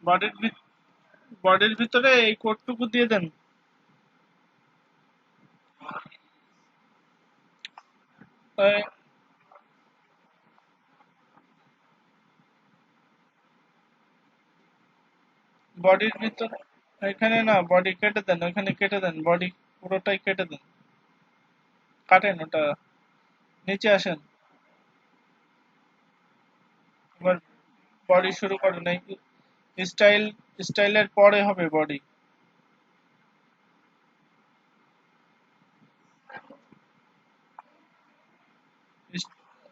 বডির বডির ভিতরে এই কোডটুকু দিয়ে দেন। বডির ভিতরে এখানে না, বডি কেটে দেন, ওইখানে কেটে দেন, বডি পুরোটাই কেটে দেন, কাটেন ওটা, নিচে আসেন। এবার বডি শুরু করেন। এই স্টাইলের পরে হবে বডি।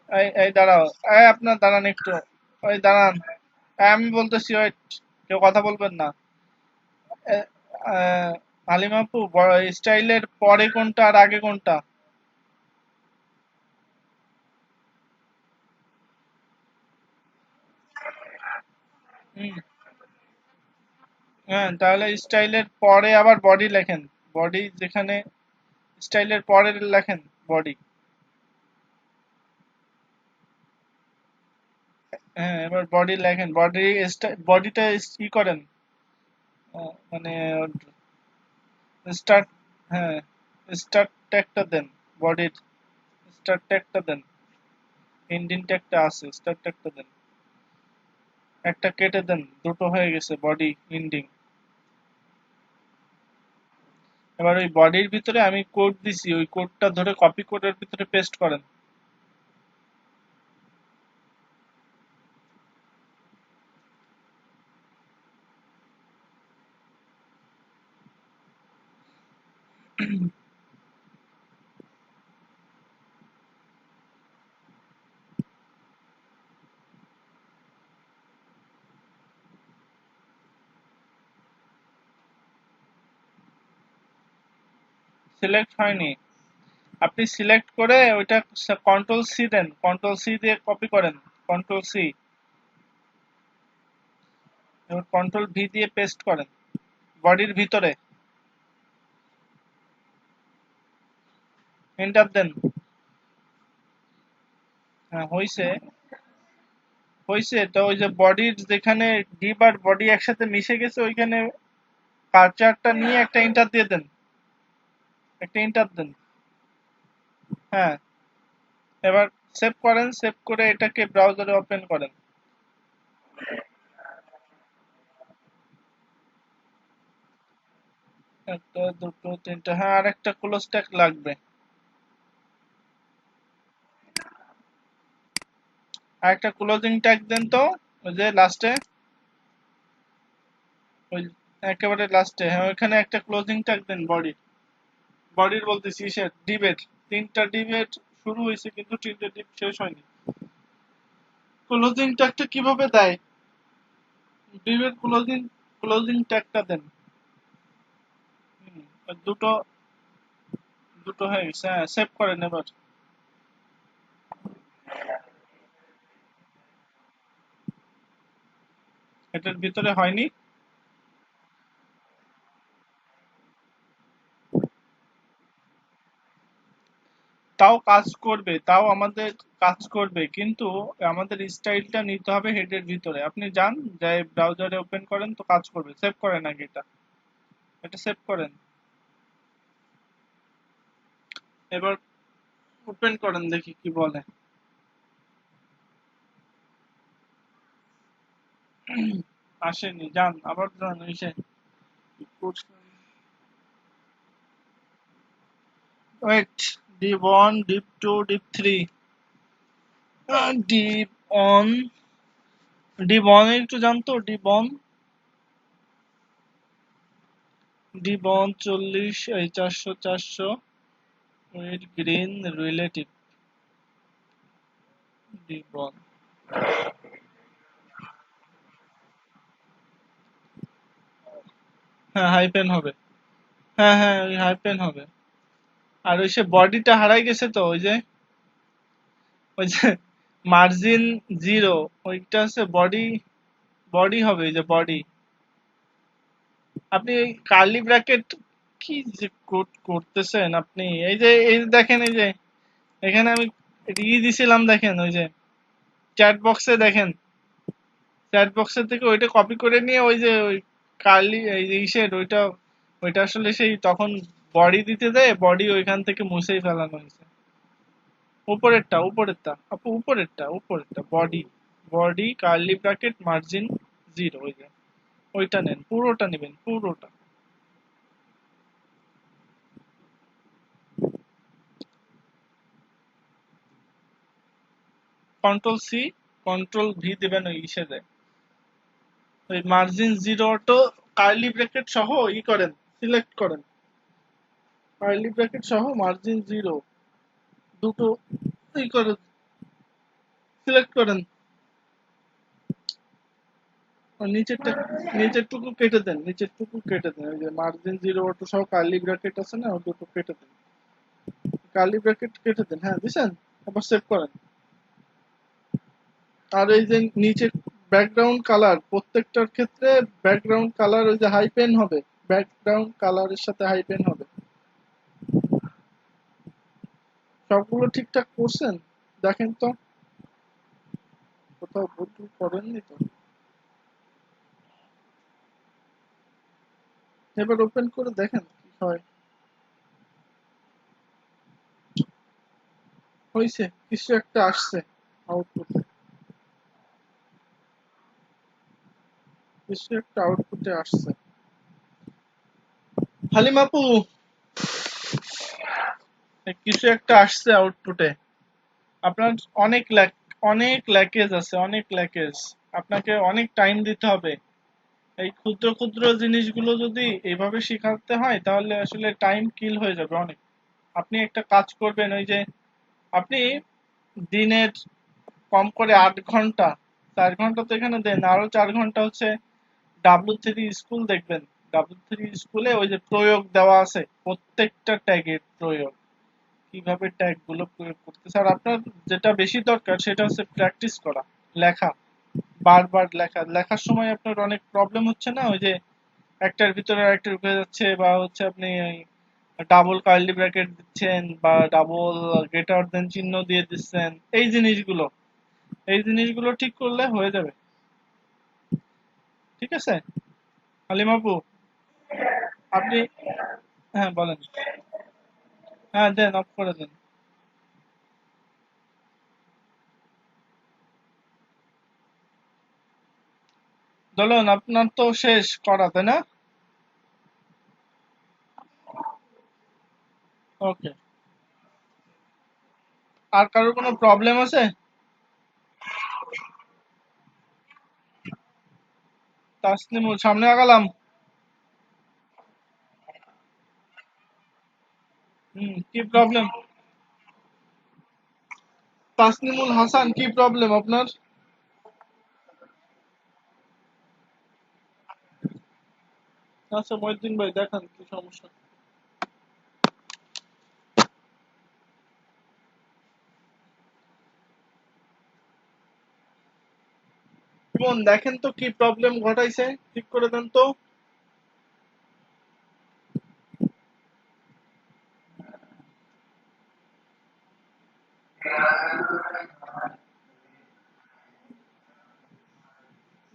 এই এই দাঁড়াও, এই আপনার দাঁড়ান একটু, ওই দাঁড়ান, আমি বলতেছি, ওই কেউ কথা বলবেন না। এ- আহ, হালিম আপু, স্টাইলের পরে কোনটা আর আগে কোনটা? হুম, হ্যাঁ, তাহলে স্টাইলের পরে আবার বডি লেখেন। বডি যেখানে স্টাইলের পরে লেখেন বডি। হ্যাঁ, এবার বডি লেখেন, বডিটা ই করেন, মানে স্টার্ট, হ্যাঁ, স্টার্ট ট্যাগটা দেন, বডির স্টার্ট ট্যাগটা দেন, ইঞ্জিন ট্যাগটা আছে, স্টার্ট ট্যাগটা দেন, একটা কেটে দেন, দুটো হয়ে গেছে বডি ইন্ডিং। এবার ওই বডির ভিতরে আমি কোড দিছি, ওই কোডটা ধরে কপি কোডের ভিতরে পেস্ট করেন। সিলেক্ট হয়নি? আপনি সিলেক্ট করে ওইটা কন্ট্রোল সি দেন, কন্ট্রোল সি দিয়ে কপি করেন, কন্ট্রোল সি, এবার কন্ট্রোল ভি দিয়ে পেস্ট করেন বডির ভিতরে, এন্টার দেন। হ্যাঁ, হইছে, হইছে তো। ওই যে বডির যেখানে ডিপ আর বডি একসাথে মিশে গেছে, ওইখানে কার্সারটা নিয়ে একটা এন্টার দিয়ে দেন, একটা এন্টার দেন। হ্যাঁ, এবার সেভ করেন, সেভ করে এটাকে ব্রাউজারে ওপেন করেন। একটা, দুটো, তিনটা, হ্যাঁ, আর একটা ক্লোজ ট্যাগ লাগবে। আর একটা ক্লোজিং ট্যাগ দেন তো, ওই যে লাস্টে, ওই একেবারে লাস্টে, হ্যাঁ, ওইখানে একটা ক্লোজিং ট্যাগ দেন বডির, বডির বলতেছি সে ডিবেট, তিনটা ডিবেট শুরু হয়েছে কিন্তু তিনটা ডিপ শেষ হয়নি। ক্লোজিং ট্যাগটা কিভাবে দেয়? ডিবেট ক্লোজিং, ক্লোজিং ট্যাগটা দেন। আর দুটো, দুটো হয়ে গেছে, হ্যাঁ, সেভ করেন এবার। এটার ভিতরে হয়নি? তাও কাজ করবে, তাও আমাদের কাজ করবে, কিন্তু আমাদের স্টাইলটা নিতে হবে হেডের ভিতরে। আপনি যান, যাই ব্রাউজারে ওপেন করেন তো কাজ করবে। সেভ করেন আগে এটা, এটা সেভ করেন, এবার ওপেন করেন, দেখি কি বলে। আসেনি, যান আবার, যান এসে wait, div one, deep two, deep three, div on, div on একটু জানতো, ডিপ অন, ডিপ অন 40, এই 400, 400, with green relative, deep on, হ্যাঁ, হাইপেন হবে, হ্যাঁ হ্যাঁ, ওই হাইপেন হবে। আর ওই সে বডিটা হারাই গেছে তো, ওই যে মার্জিন জিরো, ওইটা হচ্ছে বডি, বডি হবে, এই যে বডি। আপনি এই কার্লি ব্র্যাকেট কি যে করতেছেন আপনি? এই যে দেখেন, এই যে এখানে আমি ই দিছিলাম, দেখেন ওই যে চ্যাট বক্সে দেখেন, চ্যাট বক্সের থেকে ওইটা কপি করে নিয়ে ওই যে ওই কার্লি এই যে ইসের ওইটা ওইটা আসলে সেই তখন বডি দিতে দেয়, বডি ওইখান থেকে মুছেই ফেলানো হয়েছে। উপরেরটা উপরেরটা আপু উপরেরটা উপরেরটা body, body curly bracket margin zero, ওই যে ওইটা নেন, পুরোটা নেবেন পুরোটা। কন্ট্রোল সি কন্ট্রোল ভি দেবেন ওই ইসে দেয়, ওই মার্জিন জিরো তো কার্লি ব্র্যাকেট সহ ই করেন, সিলেক্ট করেন, কার্লি ব্র্যাকেট সহ মার্জিন জিরো দুটো ই করেন, সিলেক্ট করেন। আর নিচেরটা নিচেরটুকু কেটে দেন, নিচেরটুকু কেটে দেন, ওই যে মার্জিন জিরো অটো সহ কার্লি ব্র্যাকেট আছে না, ওই দুটো কেটে দেন, কার্লি ব্র্যাকেট কেটে দেন। হ্যাঁ দিছেন, আবার সেভ করেন। আর এই যে নিচে ব্যাকগ্রাউন্ড কালার, প্রত্যেকটার ক্ষেত্রে ব্যাকগ্রাউন্ড কালার ওই যে হাই পেন হবে, ব্যাকগ্রাউন্ড কালারের সাথে হাই পেন হবে। সবগুলো ঠিকঠাক করছেন? দেখেন তো কোথাও ভুল করেননি তো। এবার ওপেন করে দেখেন কি হয়। হয়েছে, কিছু একটা আসছে আউটপুটে, কিছু একটা আউটপুটে আসছে। হালিম আপু, কিছু একটা আসছে আউটপুটে। আপনার অনেক ল্যাক, অনেক ল্যাকেজ আছে, অনেক ল্যাকেজ। আপনাকে অনেক টাইম দিতে হবে। এই ক্ষুদ্র ক্ষুদ্র জিনিসগুলো যদি এইভাবে শেখাতে হয় তাহলে আসলে টাইম কিল হয়ে যাবে অনেক। আপনি একটা কাজ করবেন, ওই যে আপনি দিনের কম করে 8 ঘন্টা, 4 ঘন্টা তো এখানে দেন, আরো 4 ঘন্টা হচ্ছে W3 স্কুল দেখবেন। W3 স্কুলে ওই যে প্রয়োগ দেওয়া আছে, প্রত্যেকটা ট্যাগের প্রয়োগ, কিভাবে ট্যাগ গুলো প্রয়োগ করতেছে। আর আপনার যেটা বেশি দরকার সেটা হচ্ছে প্র্যাকটিস করা, লেখা, বারবার লেখা। লেখার সময় আপনার অনেক প্রবলেম হচ্ছে না, ওই যে একটার ভিতরে আরেকটা ঢুকে যাচ্ছে, বা হচ্ছে আপনি ডাবল কার্লি ব্র্যাকেট দিচ্ছেন বা ডাবল গ্রেটার দেন চিহ্ন দিয়ে দিচ্ছেন, এই জিনিসগুলো, এই জিনিসগুলো ঠিক করলে হয়ে যাবে। ঠিক আছে হালিম আপু, আপনি, হ্যাঁ বলেন। হ্যাঁ দেন, অফ করে দেন। দোলন আপনার তো শেষ করা, তাই না? ওকে। আর কারোর কোনো প্রবলেম আছে? তাসনিমুল সামনে আগালাম। কি প্রবলেম? তাসনিমুল হাসান, কি প্রবলেম আপনার? আচ্ছা মহিউদ্দিন ভাই দেখান কি সমস্যা। বোন দেখেন তো কি প্রবলেম ঘটাইছে, ঠিক করে দেন তো।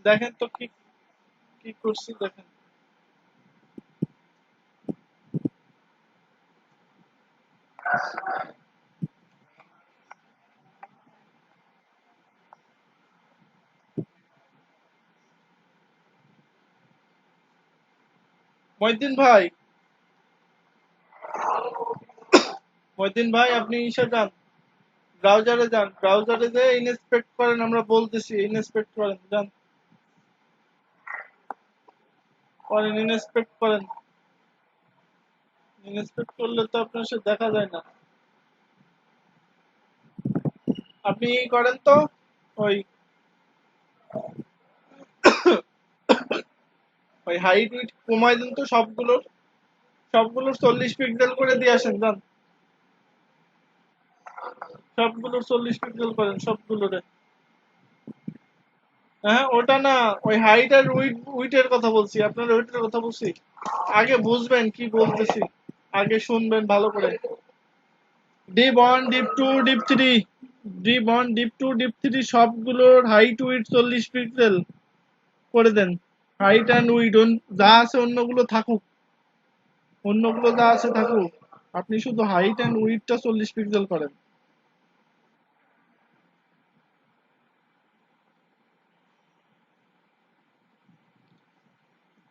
দেখেন তো কি কি করছি দেখেন। মহিউদ্দিন ভাই, মহিউদ্দিন ভাই আপনি ইসে যান, ব্রাউজারে যান, ব্রাউজারে যে ইনস্পেক্ট করেন, আমরা বলতেছি ইনস্পেক্ট করেন, যান করেন, ইনস্পেক্ট করেন। ইনস্পেক্ট করলে তো আপনার সে দেখা যায় না। আপনি করেন তো ওই ওই হাইট উইট কমায় দেন তো সবগুলোর, সবগুলোর 40 পিক্সেল করে দিয়ে আসেন, যান সবগুলোর 40 পিক্সেল করেন সবগুলোরে। হ্যাঁ ওটা না, ওই হাইট আর উইটের কথা বলছি, আপনার উইটের কথা বলছি। আগে বুঝবেন কি বলতেছি, আগে শুনবেন ভালো করে। Deep 1 deep 2 deep 3, deep 1 deep 2 deep 3 সবগুলোর হাইট উইট 40 পিক্সেল। করে দেন। হাইট অ্যান্ড উইড যা আছে অন্যগুলো থাকুক, অন্যগুলো যা আছে থাকুক, আপনি শুধু হাইট অ্যান্ড উইডটা 40 পিক্সেল করেন।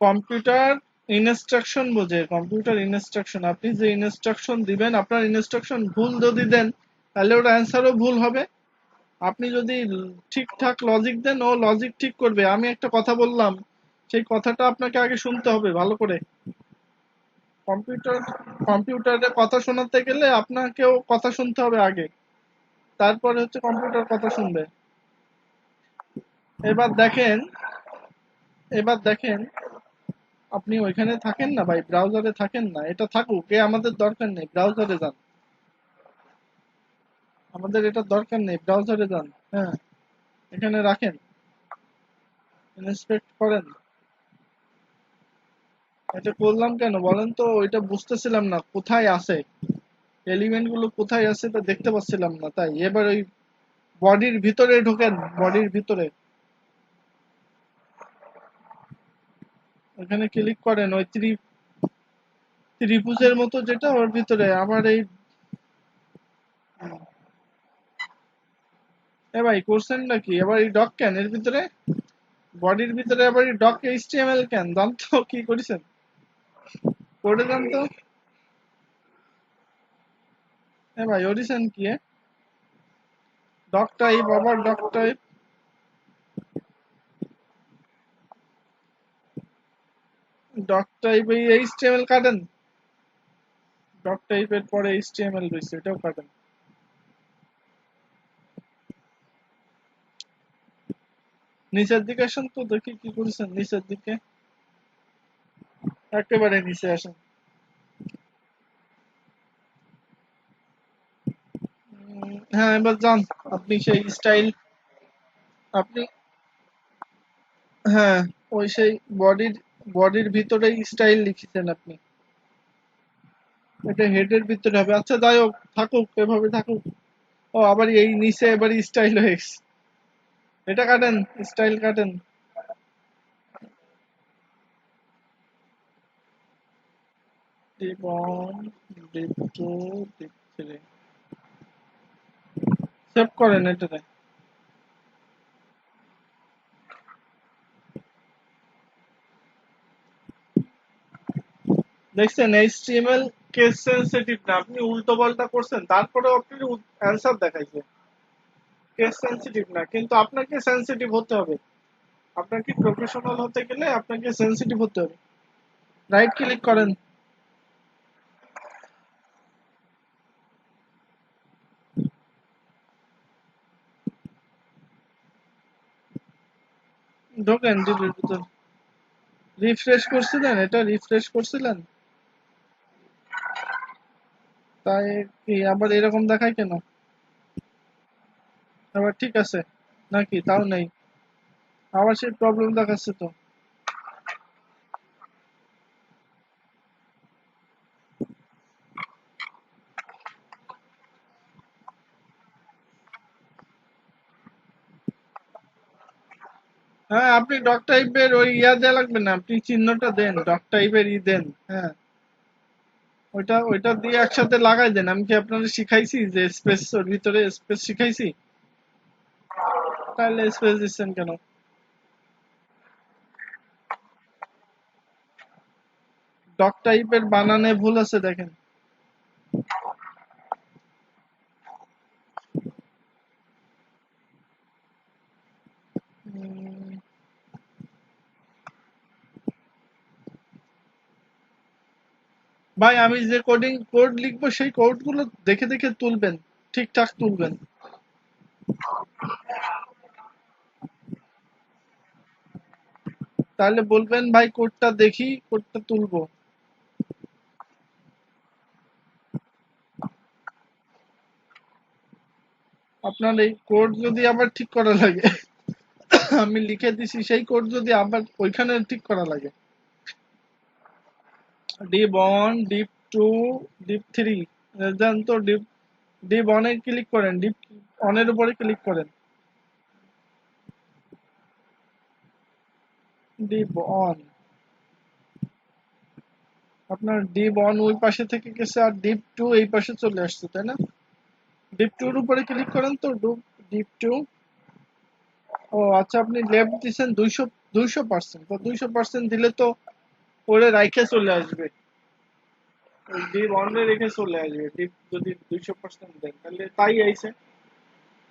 কম্পিউটার ইনস্ট্রাকশন বোঝে, কম্পিউটার ইনস্ট্রাকশন, আপনি যে ইনস্ট্রাকশন দিবেন, আপনার ইনস্ট্রাকশন ভুল যদি দেন তাহলে ওর অ্যান্সারও ভুল হবে। আপনি যদি ঠিকঠাক লজিক দেন, ও লজিক ঠিক করবে। আমি একটা কথা বললাম, সেই কথাটা আপনাকে আগে শুনতে হবে ভালো করে। কম্পিউটার কম্পিউটারে কথা শোনাতে গেলে আপনাকেও কথা শুনতে হবে আগে, তারপরে হচ্ছে কম্পিউটার কথা শুনবে। এবার দেখেন, এবার দেখেন, আপনি ওইখানে থাকেন না ভাই, ব্রাউজারে থাকেন না, এটা থাকুক, এ আমাদের দরকার নেই, ব্রাউজারে যান। আমাদের এটা দরকার নেই, ব্রাউজারে যান। হ্যাঁ, এখানে রাখেন, ইন্সপেক্ট করেন। এটা করলাম কেন বলেন তো, ওইটা বুঝতেছিলাম না কোথায় আছে, এলিমেন্ট গুলো কোথায় আছে তা দেখতে পাচ্ছিলাম না, তাই এবার ওই বডির ভিতরে ঢোকেন, বডির ভিতরে ওখানে ক্লিক করেন, ওই ত্রিভুজের মতো যেটা, ওর ভিতরে আবার এই, এ ভাই করছেন নাকি এবার এই ডক কেন এর ভিতরে, বডির ভিতরে আবার এই ডক এইচটিএমএল কেন, জানতো কি করেছেন, করে জানতো। এ ভাই অডিশন কি ডক টাইপ, আবার ডক টাইপ, ডক টাইপ এই এইচটিএমএল কাটেন, ডক টাইপের পরে এইচটিএমএল রয়েছে, এটাও কাটেন। নিচের দিকে আসেন তো দেখি কি করেছেন, নিচের দিকে, একেবারে নিচে আসেন। হ্যাঁ এবার যান, আপনি সেই স্টাইল, আপনি, হ্যাঁ, ওই সেই বডির, বডির ভিতরেই স্টাইল লিখেছেন আপনি, এটা হেডের ভিতরে হবে। আচ্ছা যাই হোক, থাকুক এভাবে থাকুক। ও আবার এই নিচে এবার স্টাইল হয়ে গেছে, এটা কাটেন, স্টাইল কাটেন। Div one, deep two, deep three, save করেন এটাতে। দেখছেন এইচটিএমএল কেস সেনসিটিভ না, আপনি উল্টো পাল্টা করছেন তারপরে আপনি অ্যান্সার দেখাইছে, কেস সেনসিটিভ না, কিন্তু আপনাকে সেনসিটিভ হতে হবে। আপনাকে প্রফেশনাল হতে গেলে আপনাকে সেনসিটিভ হতে হবে। রাইট ক্লিক করেন, ঢোকেন ডিটের ভিতর। রিফ্রেশ করছিলেন, এটা রিফ্রেশ করছিলেন, তাই কি আবার এরকম দেখায় কেন, আবার ঠিক আছে নাকি তাও নেই, আবার সেই প্রবলেম দেখাচ্ছে তো। হ্যাঁ আপনি ডক টাইপের ওই দেওয়া লাগবে না, আপনি চিহ্নটা দেন, ডক টাইপের দেন। হ্যাঁ, ওইটা ওইটা দিয়ে একসাথে লাগাই দেন। আমি কি আপনাদের শিখাইছি যে স্পেস, ওর ভিতরে স্পেস শিখাইছি, তাহলে স্পেস দিচ্ছেন কেন? ডক টাইপের বানানে ভুল আছে দেখেন। উম, ভাই আমি যে কোড লিখবো সেই কোড গুলো দেখে দেখে তুলবেন, ঠিকঠাক তুলবেন। তাহলে বলবেন ভাই কোডটা দেখি, কোডটা তুলবো। আপনার এই কোড যদি আবার ঠিক করা লাগে, আমি লিখে দিছি সেই কোড যদি আবার ওইখানে ঠিক করা লাগে, dip one, deep two, deep three, then তো ডিপ, ডিপ অনে ক্লিক করেন, ডিপ অনের উপরে ক্লিক করেন। ডিপ অন, আপনার ডিপ অন ওই পাশে থেকে গেছে আর ডিপ টু এই পাশে চলে আসছে, তাই না? ডিপ টুর উপরে ক্লিক করেন তো, ডিপ টু। ও আচ্ছা, আপনি লেফট দিচ্ছেন 200%, তো 200% দিলে তো ওরে রাইখে চলে আসবে, ওই ডিপ অন রেখে চলে আসবে। ডিপ যদি 200% দেন তাহলে তাই আইছে,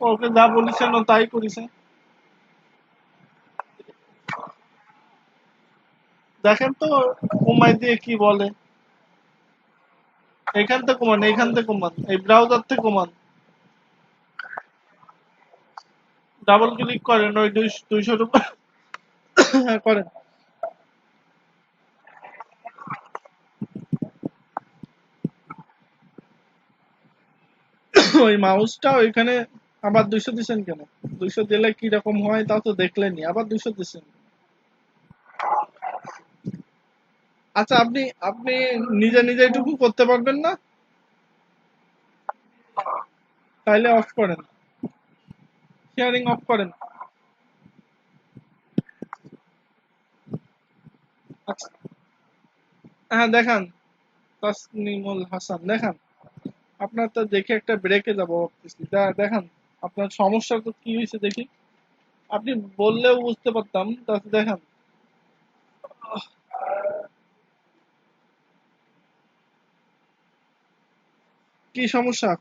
ওকে যা বলেছেন ও তাই করেছে। দেখেন তো কমাই দিয়ে কি বলে। এখান থেকে কমান, এইখান থেকে কমান, এই ব্রাউজার থেকে কমান। ডাবল ক্লিক করেন ওই 200 উপর। হ্যাঁ করেন। ওই মাউসটা ওইখানে আবার 200 দিছেন কেন? 200 দিলে কি রকম হয় তা তো দেখলেনি, আবার 200 দিছেন। আচ্ছা, আপনি আপনি নিজে নিজে এটুকু করতে পারবেন না? তাইলে অফ করেন, শেয়ারিং অফ করেন। আচ্ছা, হ্যাঁ দেখান। তাসনিমুল হাসান দেখান। আপনার তো দেখে একটা ব্রেকে যাবো ভাবতেছি, দেখান আপনার সমস্যা তো কি হয়েছে দেখি। আপনি বললেও বুঝতে পারতাম, তাতে দেখান। কি সমস্যা?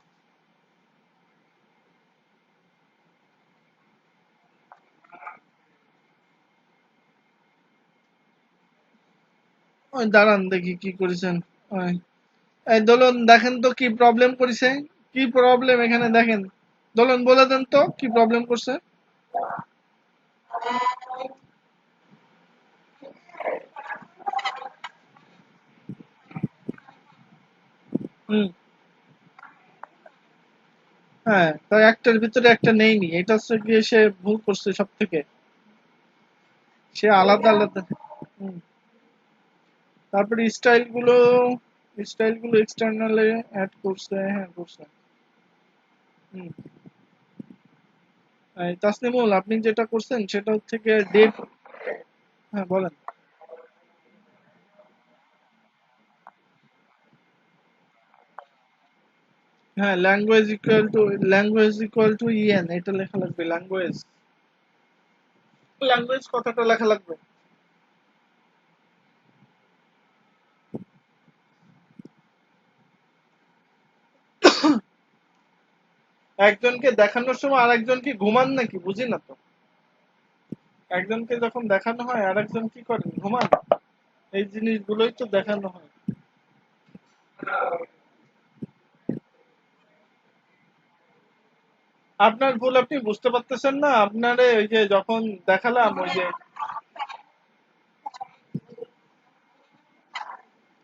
ওই দাঁড়ান দেখি কি করেছেন। ওই, এই দোলন দেখেন তো কি প্রবলেম করেছে, কি প্রবলেম এখানে দেখেন। দোলন বলে দেন তো কি প্রবলেম করছে। হুম। হ্যাঁ, তাই একটার ভিতরে একটা নেইনি, এটা হচ্ছে গিয়ে সে ভুল করছে সব থেকে। সে আলাদা আলাদা। হুম। তারপরে স্টাইল গুলো এক্সটার্নালে অ্যাড করছে, হ্যাঁ করছে। হুম। এই তাসনিমুল, আপনি যেটা করছেন সেটা হচ্ছে গিয়ে ডেট। হ্যাঁ বলেন। হ্যাঁ, ল্যাঙ্গুয়েজ ইকুয়াল টু ইএন, এটা লেখা লাগবে ল্যাঙ্গুয়েজ। ল্যাঙ্গুয়েজ কথাটা লেখা লাগবে। একজনকে দেখানোর সময় আরেকজন কি ঘুমান নাকি, বুঝি না তো। একজনকে যখন দেখানো হয় আরেকজন কি করেন, ঘুমান। এই জিনিসগুলোই তো দেখানো হয়। আপনার ভুল আপনি বুঝতে পারতেছেন না। আপনারে ওই যে যখন দেখালাম ওই যে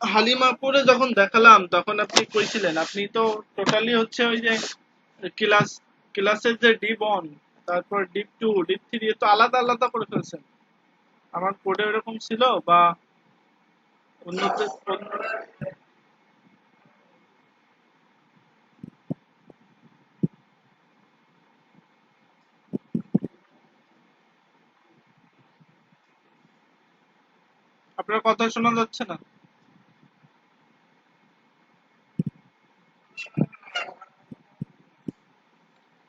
হালিমাপুরে যখন দেখালাম তখন আপনি কইছিলেন, আপনি তো টোটালি হচ্ছে ওই যে ক্লাস ক্লাসের যে ডিপ ওয়ান, তারপর ডিপ টু, ডিপ থ্রি তো আলাদা আলাদা করে ফেলছেন। আমার কোডে এরকম ছিল বা অন্যদের আপনার কথা শোনা যাচ্ছে না।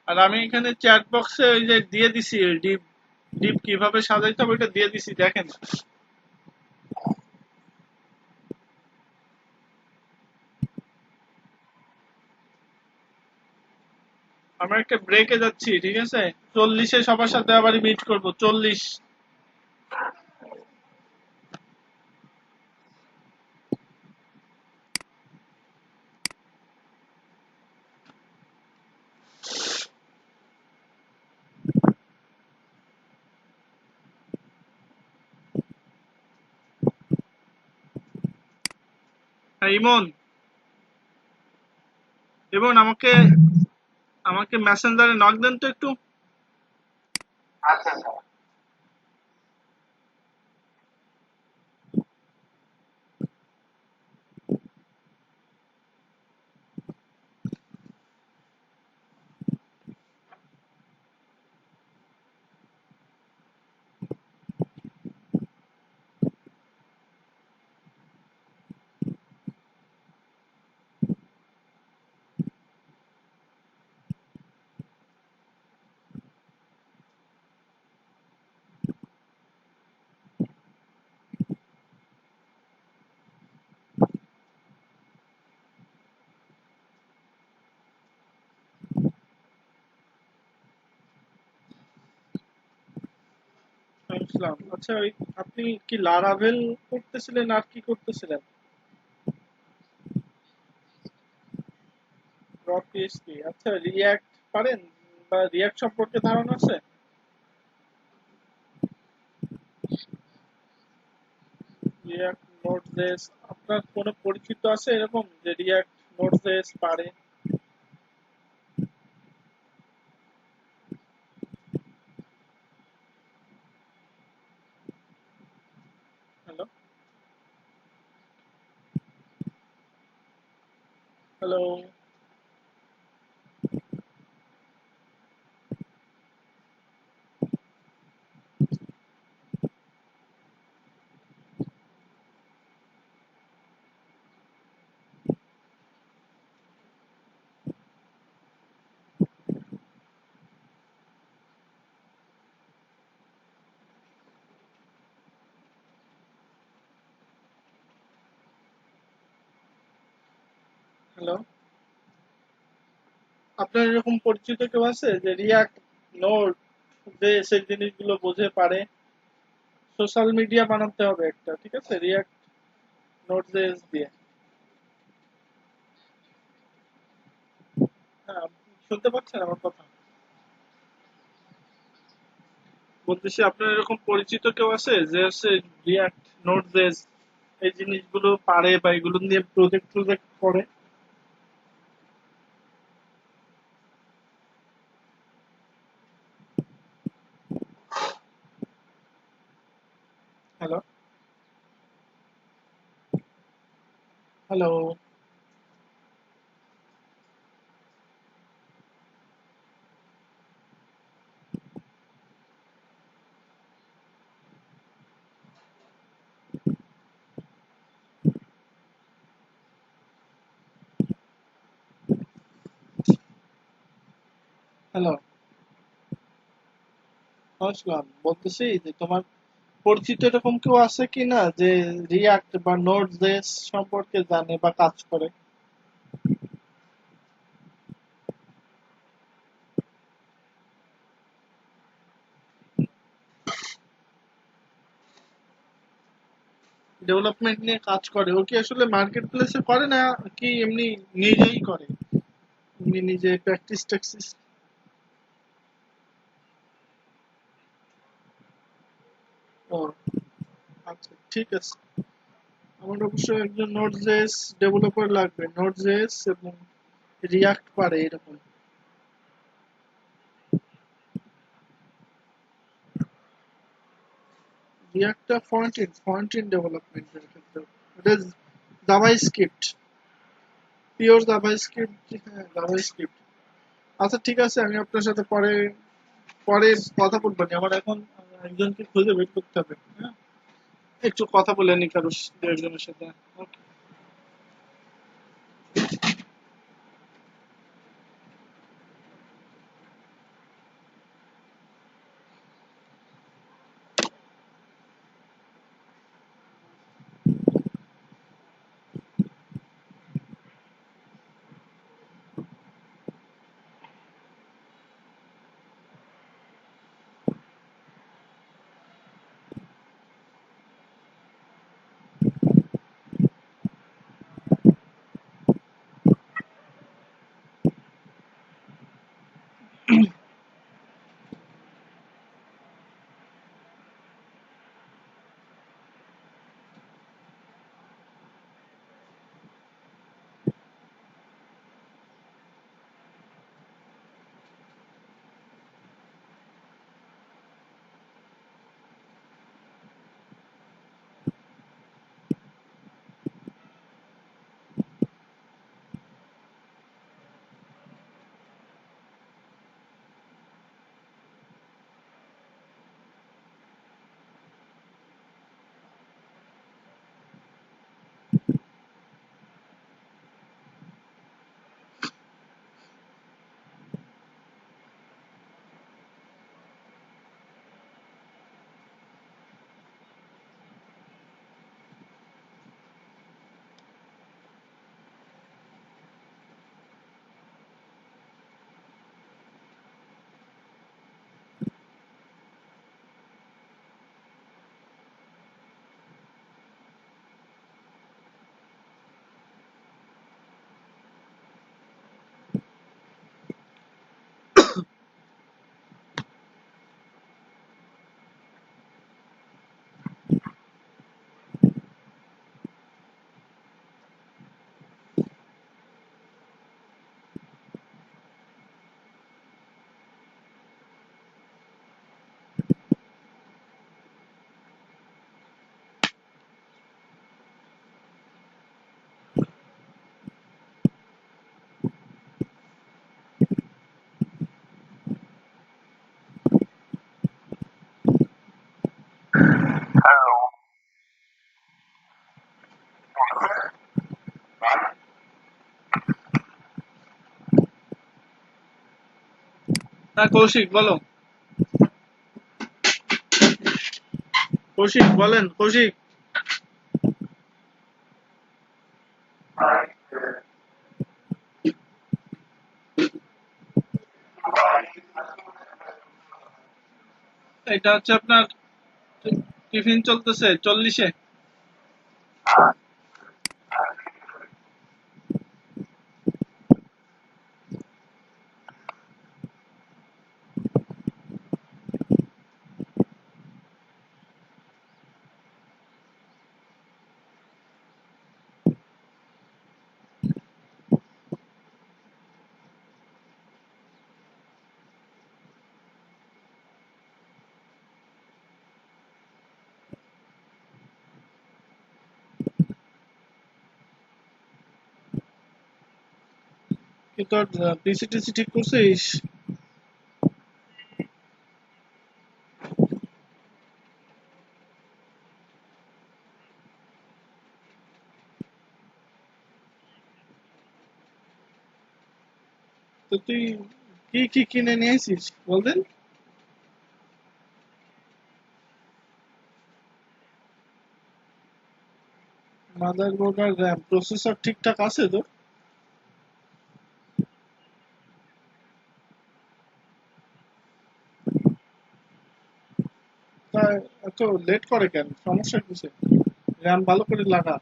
আর আমি এখানে চ্যাট বক্সে ওই যে দিয়ে দিছি ডিপ, ডিপ কিভাবে সাজাইতে হবে ওইটা দিয়ে দিছি, দেখেন। আমরা একটা ব্রেকে যাচ্ছি, ঠিক আছে? 40-এ সবার সাথে আবার মিট করব, 40। হ্যাঁ ইমন, ইমন আমাকে আমাকে মেসেঞ্জারে নক দেন তো একটু। বুঝলাম। আচ্ছা, ওই আপনি কি লারাভেল করতেছিলেন আর কি করতেছিলেন? র পিএইচপি। আচ্ছা, রিয়াক্ট পারেন বা রিয়াক্ট সম্পর্কে ধারণা আছে? রিয়াক্ট নোড.জেএস আপনার কোনো পরিচিত আছে এরকম যে রিয়াক্ট নোড.জেএস পারে? Hello, hello, hello. আপনার এরকম পরিচিত কেউ আছে যে রিয়াক্ট নোড জেএস এর জিনিসগুলো বোঝে পারে? সোশ্যাল মিডিয়া বানাতে হবে একটা, ঠিক আছে, রিয়াক্ট নোড জেএস দিয়ে। হ্যাঁ, আপনি শুনতে পাচ্ছেন আমার কথা? বলতেছি, আপনার এরকম পরিচিত কেউ আছে যে হচ্ছে রিয়াক্ট নোড জেএস এই জিনিসগুলো পারে বা এগুলো নিয়ে প্রজেক্ট প্রজেক্ট করে? Hello, hello, hello. আসলাম, বলতেছি যে তোমার পরিচিত এরকম কেউ আছে কি না যে রিয়াক্ট বা নোড জেএস সম্পর্কে জানে বা কাজ করে? ডেভেলপমেন্ট নিয়ে কাজ করে, ও কি আসলে মার্কেট প্লেসে করে না কি এমনি নিজেই করে, এমনি নিজে প্র্যাকটিস ট্যাক্টিস? ও আচ্ছা, ঠিক আছে। আমার অবশ্যই একজন নোড জেএস ডেভেলপার লাগবে, নোড জেএস এবং রিয়াক্ট পারে এরকম। রিয়াক্টটা ফ্রন্ট এন্ড ডেভেলপমেন্টের ক্ষেত্রে, এটা Java script, pure Java script. হ্যাঁ, জাভা স্ক্রিপ্ট। আচ্ছা, ঠিক আছে, আমি আপনার সাথে পরে পরে কথা বলবো নি। আমার এখন একজনকে খুঁজে বের করতে হবে। হ্যাঁ, একটু কথা বলে নি কারোর একজনের সাথে। Okay. হ্যাঁ কৌশিক বলো। কৌশিক বলেন কৌশিক। এটা হচ্ছে আপনার টিফিন চলতেছে 40-এ। কি তোর পিসি ঠিক করছিস? তো তুই কি কি কিনে নিয়ে আসিস বলতেন? মাদারবোর্ড আর র্যাম প্রসেসর ঠিকঠাক আছে তো? তা এত লেট করে কেন? সমস্যা কিসে? র্যাম ভালো করে লাগা।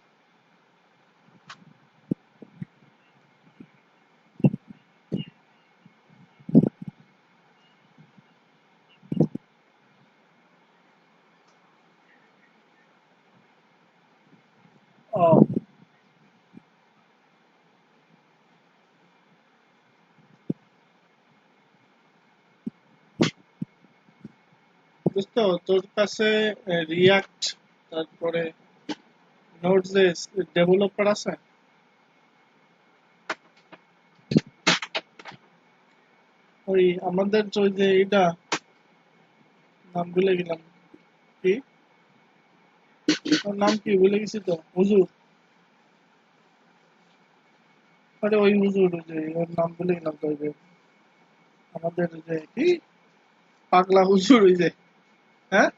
ও দোস্ত, তোর কাছে রিয়াক্ট তারপরে নোডজেস ডেভেলপার আছে? ওই আমাদের যে ওই যে এটা নাম ভুলে গেলাম। কি ওর নাম কি ভুলে গেছি তো, হুজুর। আরে ওই হুজুর, ওই যে ওর নাম ভুলে গেলাম তো, ওই যে আমাদের যে কি পাগলা হুজুর ওই যে। হ্যাঁ,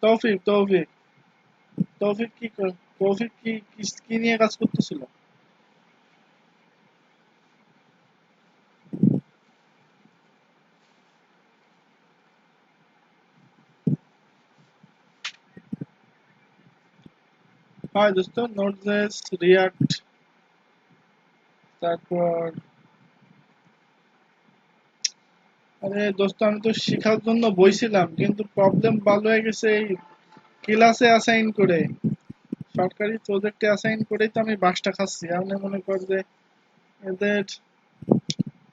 তৌফিক তৌফিক। তৌফিক কি তৌফিক কি নিয়ে কাজ করতেছিল? হয় দোস্ত, নোডজেস, রিয়াক্ট, তারপর আরে দোস্ত আমি তো শেখার জন্য বইছিলাম, কিন্তু প্রবলেম ভালো হয়ে গেছে এই ক্লাসে অ্যাসাইন করে, সরকারি প্রজেক্টে অ্যাসাইন করেই তো আমি বাসটা খাচ্ছি। আমি মনে কর যে এদের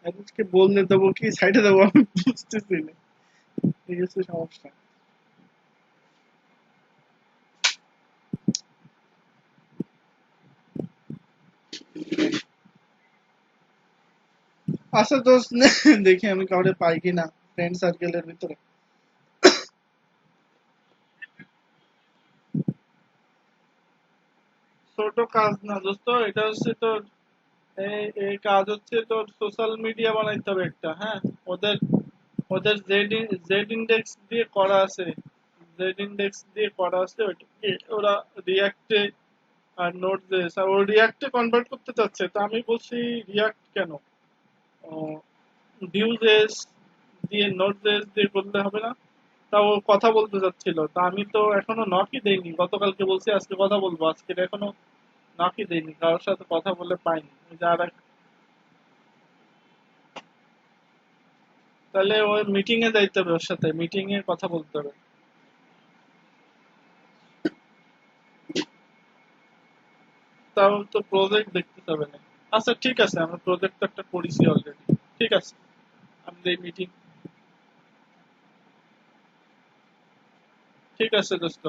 এদেরকে বললে দেবো কি সাইডে দেবো আমি বুঝতেছি না। এই হচ্ছে সমস্যা। আচ্ছা দোস্ত দেখি আমি কাউরে পাই কিনা ফ্রেন্ড সার্কেলের ভিতরে। ছোট কাজ না দোস্ত, এটা হচ্ছে তোর এই এই কাজ হচ্ছে তোর সোশ্যাল মিডিয়া বানাইতে হবে একটা। হ্যাঁ, ওদের ওদের জেড ইন্ডেক্স দিয়ে করা আছে। জেড ইন্ডেক্স দিয়ে করা আছে ওইটাকে ওরা রিয়াক্টে আর নোট জেস আর ও রিয়াক্টে কনভার্ট করতে চাচ্ছে। তা আমি বলছি রিয়াক্ট কেন, ভিউ জেস দিয়ে নোট জেস দিয়ে করলে হবে না? তা ও কথা বলতে চাচ্ছিল, তা আমি তো এখনো নকই দেইনি। গতকালকে বলছি আজকে কথা বলবো, আজকে এখনো নকই দেইনি, কারোর সাথে কথা বলে পাইনি। ওই যে আর তাহলে ওই মিটিং এ যাইতে হবে, ওর সাথে মিটিং এ কথা বলতে হবে। তাও তো প্রজেক্ট দেখতে হবে না। আচ্ছা ঠিক আছে, আমরা প্রজেক্ট তো একটা করেছি অলরেডি। ঠিক আছে, আমাদের এই মিটিং। ঠিক আছে দোস্ত।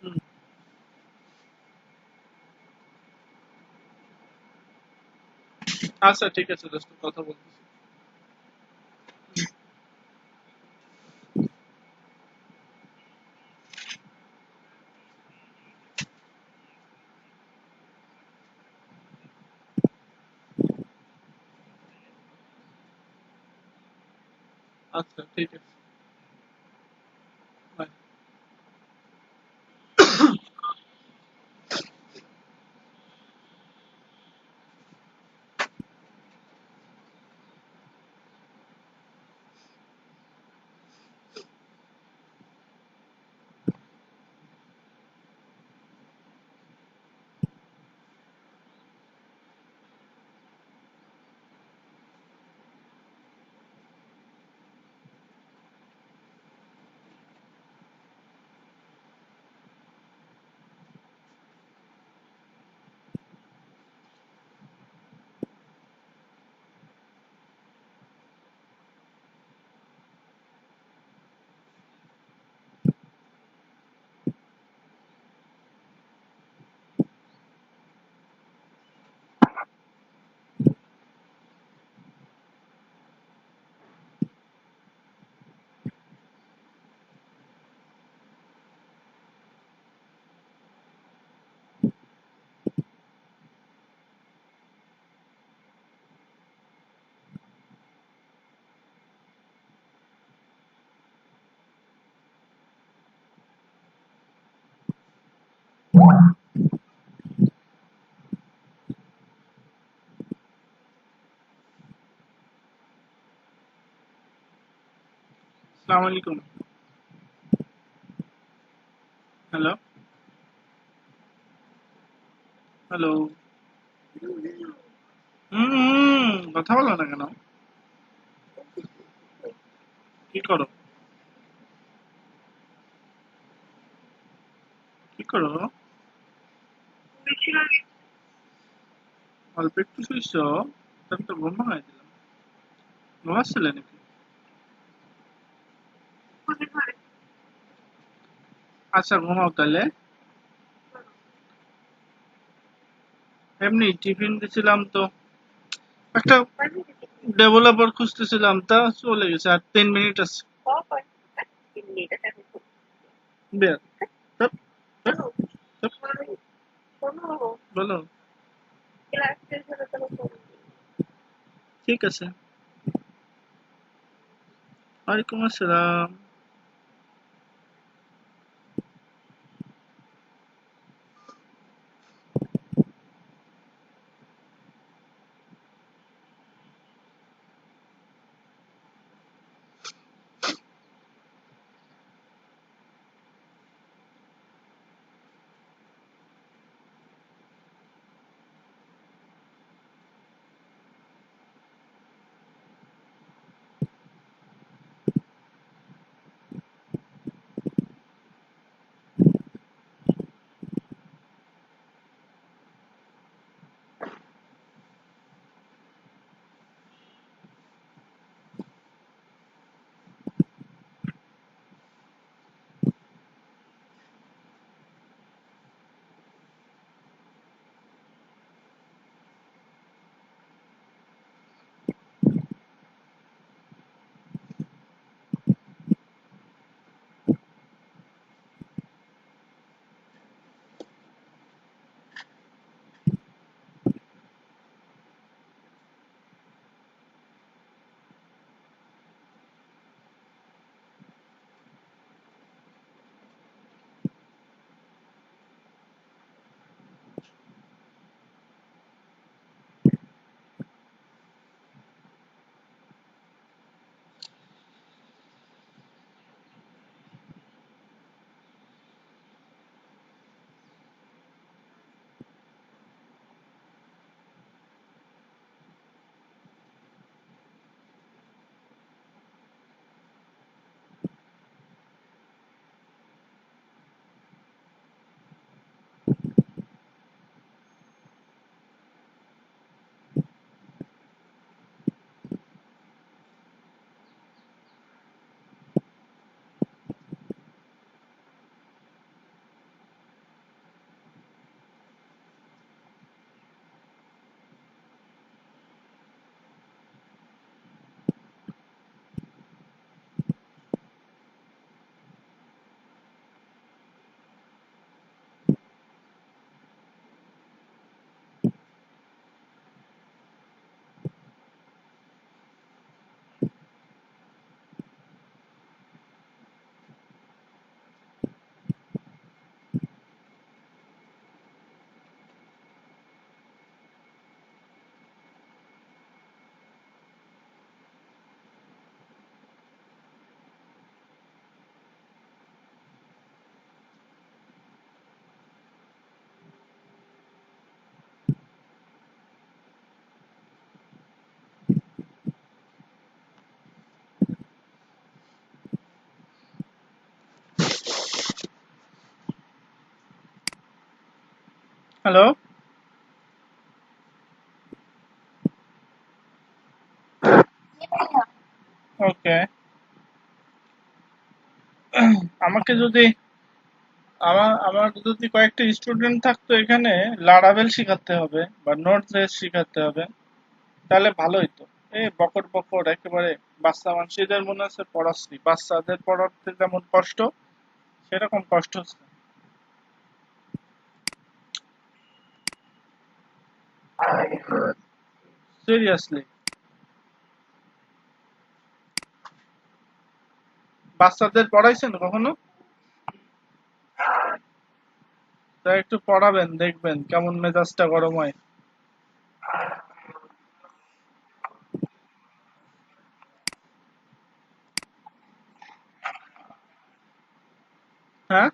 হুম, আচ্ছা ঠিক আছে দোস্ত, কথা বলতেছি। আচ্ছা ঠিক আছে, বাই। আসসালামু আলাইকুম। Hello, hello. কথা বলো না কেন? কি করো? কি করো? অল্প একটু শুইছো? তাহলে তো ঘুম ভাঙাই দিলাম। ঘুমাচ্ছিলে নাকি? আচ্ছা ঘুমাও তাহলে। এমনি টিফিন দিছিলাম তো, একটা ডেভেলপার খুঁজতেছিলাম, তা চলে গেছে, আর 3 মিনিট আছে। বের। ধ্যাৎ, ধ্যাৎ, ধ্যাৎ, বলো। ঠিক আছে। ওয়ালাইকুম আসসালাম। হ্যালো, ওকে। আমাকে যদি আমার আমার যদি কয়েকটা স্টুডেন্ট থাকতো এখানে, লারাভেল শিখাতে হবে বা নোট জেএস শিখাতে হবে, তাহলে ভালো হইতো। এই বকর বকর একেবারে বাচ্চা মানুষদের মনে হচ্ছে পড়াচ্ছি, বাচ্চাদের পড়াতে যেমন কষ্ট সেরকম কষ্ট হচ্ছে। সিরিয়াসলি, বাচ্চাদের পড়াইছেন কখনো? তা একটু পড়াবেন, দেখবেন কেমন মেজাজটা গরম হয়। হ্যাঁ,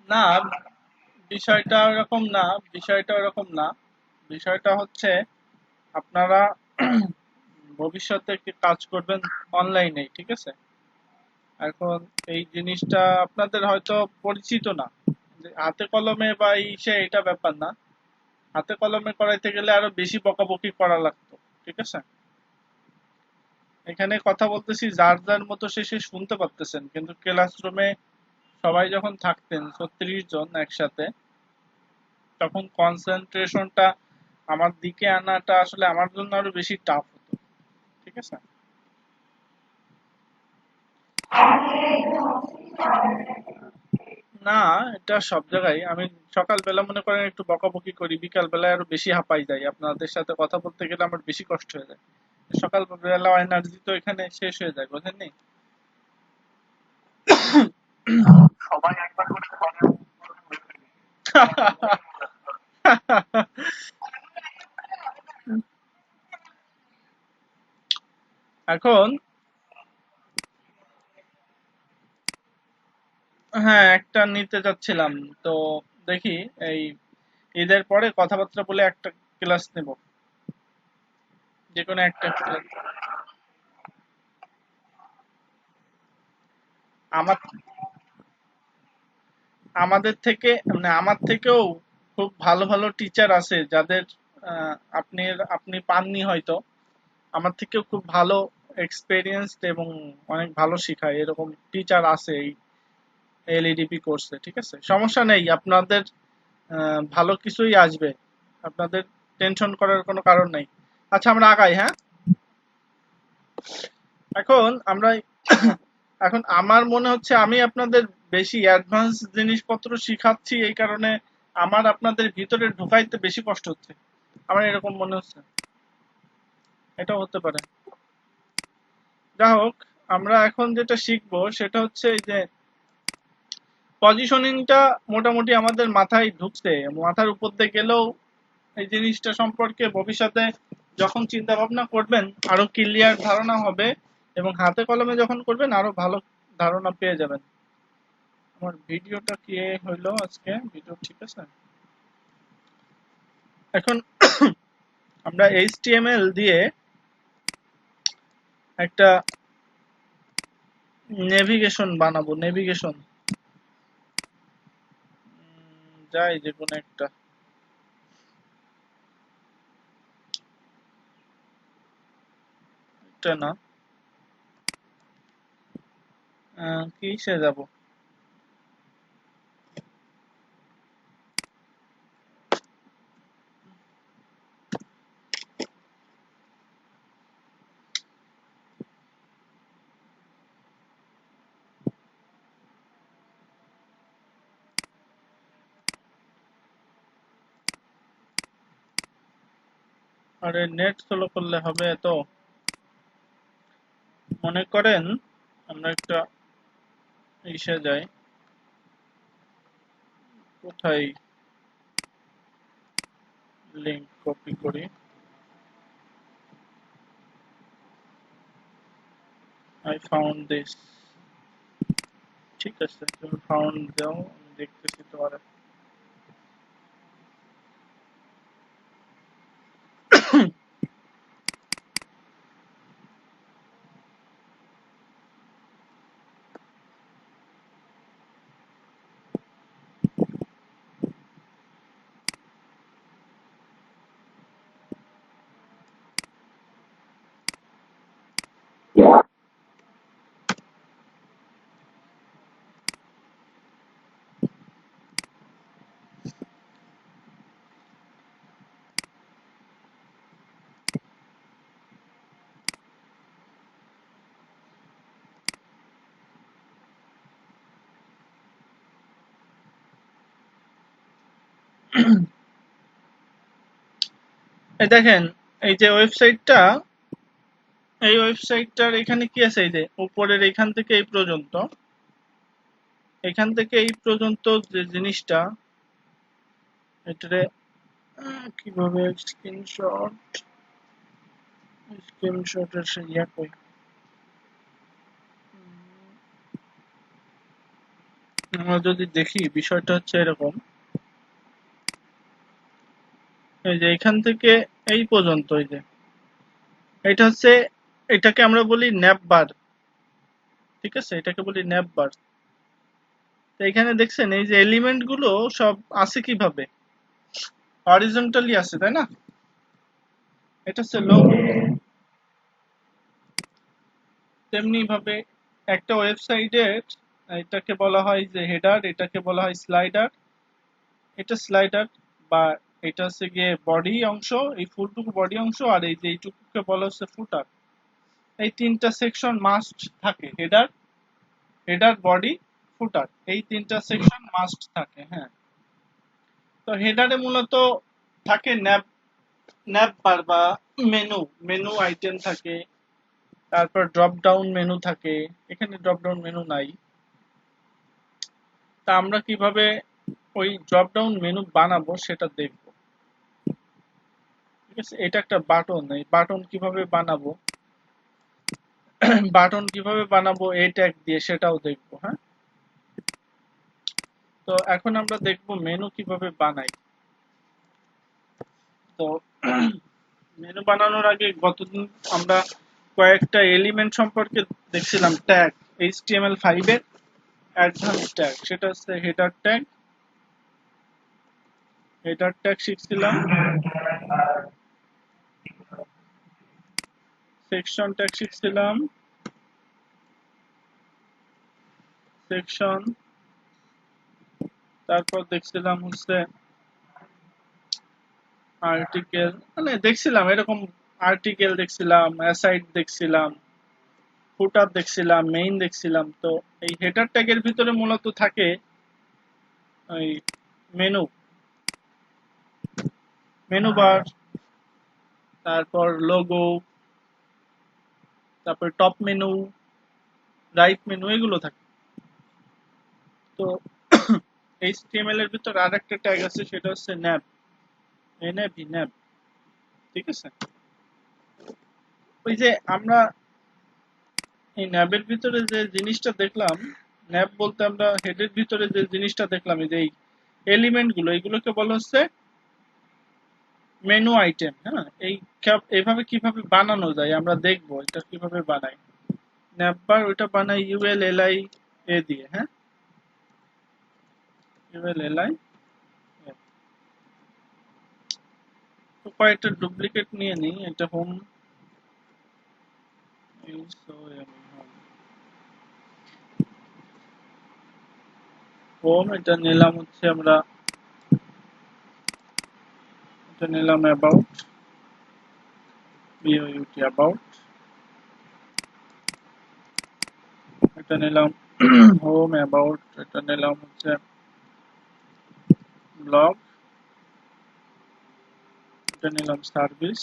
না, বিষয়টা ওরকম না, বিষয়টা ওরকম না। বিষয়টা হচ্ছে আপনারা ভবিষ্যতে কি কাজ করবেন অনলাইনে, ঠিক আছে? এখন এই জিনিসটা আপনাদের হয়তো পরিচিত না, যে হাতে কলমে বা ইসে এটা ব্যাপার না। হাতে কলমে করাইতে গেলে আরো বেশি বকাবকি করা লাগতো, ঠিক আছে? এখানে কথা বলতেছি যার যার মতো সে শুনতে পারতেছেন, কিন্তু ক্লাসরুমে সবাই যখন থাকতেন 36 জন একসাথে, তখন কনসেন্ট্রেশনটা আমার দিকে আনাটা আসলে আমার জন্য আরো বেশি টাফ হতো, ঠিক আছে? না, এটা সব জায়গায় আমি সকালবেলা মনে করেন একটু বকাবকি করি, বিকাল বেলায় আরো বেশি হাঁপাই যাই, আপনাদের সাথে কথা বলতে গেলে আমার বেশি কষ্ট হয়ে যায়। সকাল বেলা এনার্জি তো এখানে শেষ হয়ে যায়, বুঝেননি? এখন হ্যাঁ, একটা নিতে চাচ্ছিলাম। তো দেখি এই ঈদের পরে কথাবার্তা বলে একটা ক্লাস নেব, যে কোনো একটা ক্লাস। আমার আমাদের থেকে মানে আমার থেকেও খুব ভালো ভালো টিচার আছে যাদের আপনি আপনি পাননি হয়তো। আমার থেকেও খুব ভালো এক্সপেরিয়েন্সড এবং অনেক ভালো শেখায় এরকম টিচার আছে এই এলইডিপি কোর্সে, ঠিক আছে? সমস্যা নেই, আপনাদের ভালো কিছুই আসবে, আপনাদের টেনশন করার কোনো কারণ নেই। আচ্ছা, আমরা আগাই, হ্যাঁ? এখন আমরা এখন আমার মনে হচ্ছে আমি আপনাদের বেশি অ্যাডভান্স জিনিসপত্র শিখাচ্ছি, এই কারণে আমার আপনাদের ভিতরে ঢুকাইতে বেশি কষ্ট হচ্ছে, আমার এরকম মনে হচ্ছে। এটাও হতে পারে। যা হোক, আমরা এখন যেটা শিখবো সেটা হচ্ছে এই যে পজিশনিংটা মোটামুটি আমাদের মাথায় ঢুকছে, মাথার উপর দিয়ে গেলেও এই জিনিসটা সম্পর্কে ভবিষ্যতে যখন চিন্তা ভাবনা করবেন আরো ক্লিয়ার ধারণা হবে, এবং হাতে কলমে যখন করবেন আরো ভালো ধারণা পেয়ে যাবেন। আমার ভিডিওটা কি হইলো আজকে? ভিডিও ঠিক আছে। এখন আমরা এইচটিএমএল দিয়ে একটা নেভিগেশন বানাবো, নেভিগেশন। যাই যে কোনো একটা, একটা না, কিসে যাব? আরে নেট স্লো করলে হবে তো? মনে করেন আমরা একটা ইসে যাই, কোথায় লিংক কপি করি, I found this. ঠিক আছে, তুমি ফাউন্ড দাও, আমি দেখতেছি তোমার। এই দেখেন, এই যে ওয়েবসাইটটা, এই ওয়েবসাইটটার এখানে কি আছে, এই যে উপরের এখান থেকে এই পর্যন্ত, এখান থেকে এই পর্যন্ত যে জিনিসটা, এটারে কিভাবে স্ক্রিনশটের সে ইয়া কই, আমরা যদি দেখি বিষয়টা হচ্ছে এরকম, এই যে এখান থেকে এই পর্যন্ত, এই যে এটা হচ্ছে, এটাকে আমরা বলি ন্যাপ বার, ঠিক আছে, এটাকে বলি ন্যাপ বার। তো এখানে দেখছেন এই যে এলিমেন্ট গুলো সব আছে কিভাবে, হরিজন্টালি আছে, তাই না? এটা হচ্ছে লোগো। তেমনি ভাবে একটা ওয়েবসাইটের, এটাকে বলা হয় যে হেডার, এটাকে বলা হয় স্লাইডার, এটা স্লাইডার, বা এটা হচ্ছে গিয়ে বডি অংশ, এই ফুলটুকু বডি অংশ, আর এই যে এইটুকুকে বলা হচ্ছে ফুটার। এই তিনটা সেকশন মাস্ট থাকে, হেডার, হেডার, বডি, ফুটার, এই তিনটা সেকশন মাস্ট থাকে। হ্যাঁ, তো হেডারে মূলত থাকে ন্যাব, ন্যাব বার বা মেনু, মেনু আইটেম থাকে, তারপর ড্রপ ডাউন মেনু থাকে, এখানে ড্রপ ডাউন মেনু নাই। তা আমরা কিভাবে ওই ড্রপ ডাউন মেনু বানাবো সেটা দেখবো, ঠিক আছে। এটা একটা বাটন, এই বাটন কিভাবে বানাবো, বাটন কিভাবে বানাবো এই ট্যাগ দিয়ে, সেটাও দেখবো। হ্যাঁ, তো এখন আমরা দেখবো মেনু কিভাবে বানাই। তো মেনু বানানোর আগে গতদিন আমরা কয়েকটা এলিমেন্ট সম্পর্কে দেখছিলাম, ট্যাগ, HTML5 এর অ্যাডভান্স ট্যাগ, সেটা হচ্ছে হেডার ট্যাগ, হেডার ট্যাগ শিখছিলাম, সেকশন ট্যাগ শিখছিলাম, সেকশন, তারপর দেখছিলাম হচ্ছে আর্টিকেল, মানে দেখছিলাম এরকম, আর্টিকেল দেখছিলাম, অ্যাসাইড দেখছিলাম, ফুটার দেখছিলাম, মেইন দেখছিলাম। তো এই হেডার ট্যাগের ভিতরে মূলত থাকে ওই মেনু, মেনু বার, তারপর লোগো, তারপর টপ মেনু, রাইট মেনু, এগুলো থাকে। তো HTML এর ভিতর আর একটা ট্যাগ আছে, সেটা হচ্ছে ন্যাব, এনএভি, ন্যাব, ঠিক আছে। ওই যে আমরা এই ন্যাবের ভিতরে যে জিনিসটা দেখলাম, ন্যাব বলতে আমরা হেডের ভিতরে যে জিনিসটা দেখলাম, এই যে এই এলিমেন্ট গুলো, এগুলোকে বলা হচ্ছে মেনু আইটেম। হ্যাঁ, এই এইভাবে কিভাবে বানানো যায় আমরা দেখবো, এটা কিভাবে বানাই। ন্যাব বার ওইটা বানাই ULLI এ দিয়ে। হ্যাঁ, ULLI, তো কয়েকটা ডুপ্লিকেট নিয়ে নিই, এটা হোম, হোম, এটা নিলাম হচ্ছে আমরা, এটা নিলাম অ্যাবাউট, BOUT অ্যাবাউট, এটা নিলাম হোম অ্যাবাউট, এটা নিলাম হচ্ছে ব্লগ, এটা নিলাম সার্ভিস,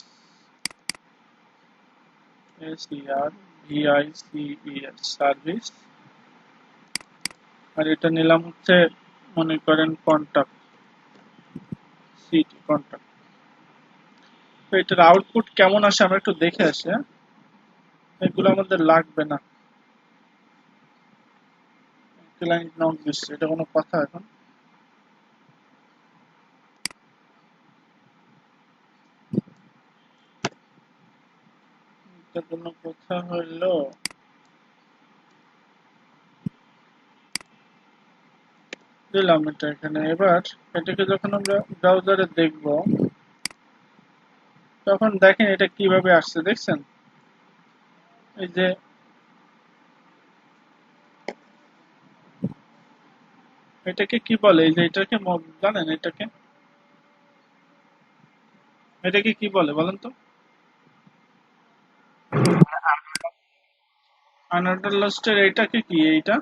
SERVICES, সার্ভিস, আর এটা নিলাম হচ্ছে মনে করেন কন্টাক্ট, সিটি কন্টাক্ট। তো এটার আউটপুট কেমন আসে আমরা একটু দেখে আসি। হ্যাঁ, এগুলো আমাদের লাগবে না। ক্লায়েন্ট নক দিচ্ছে, এটা কোনো কথা এখন? এটা কোনো কথা হইলো? দিলাম এটা এখানে। এবার এটাকে যখন আমরা ব্রাউজারে দেখব, তখন দেখেন এটা কিভাবে আসছে, দেখছেন? এই যে এটাকে কি বলে, এই যে এটাকে জানেন এটাকে, এটাকে কি বলে বলেন তো? আনারডারলাস্টের এইটাকে কি, এইটা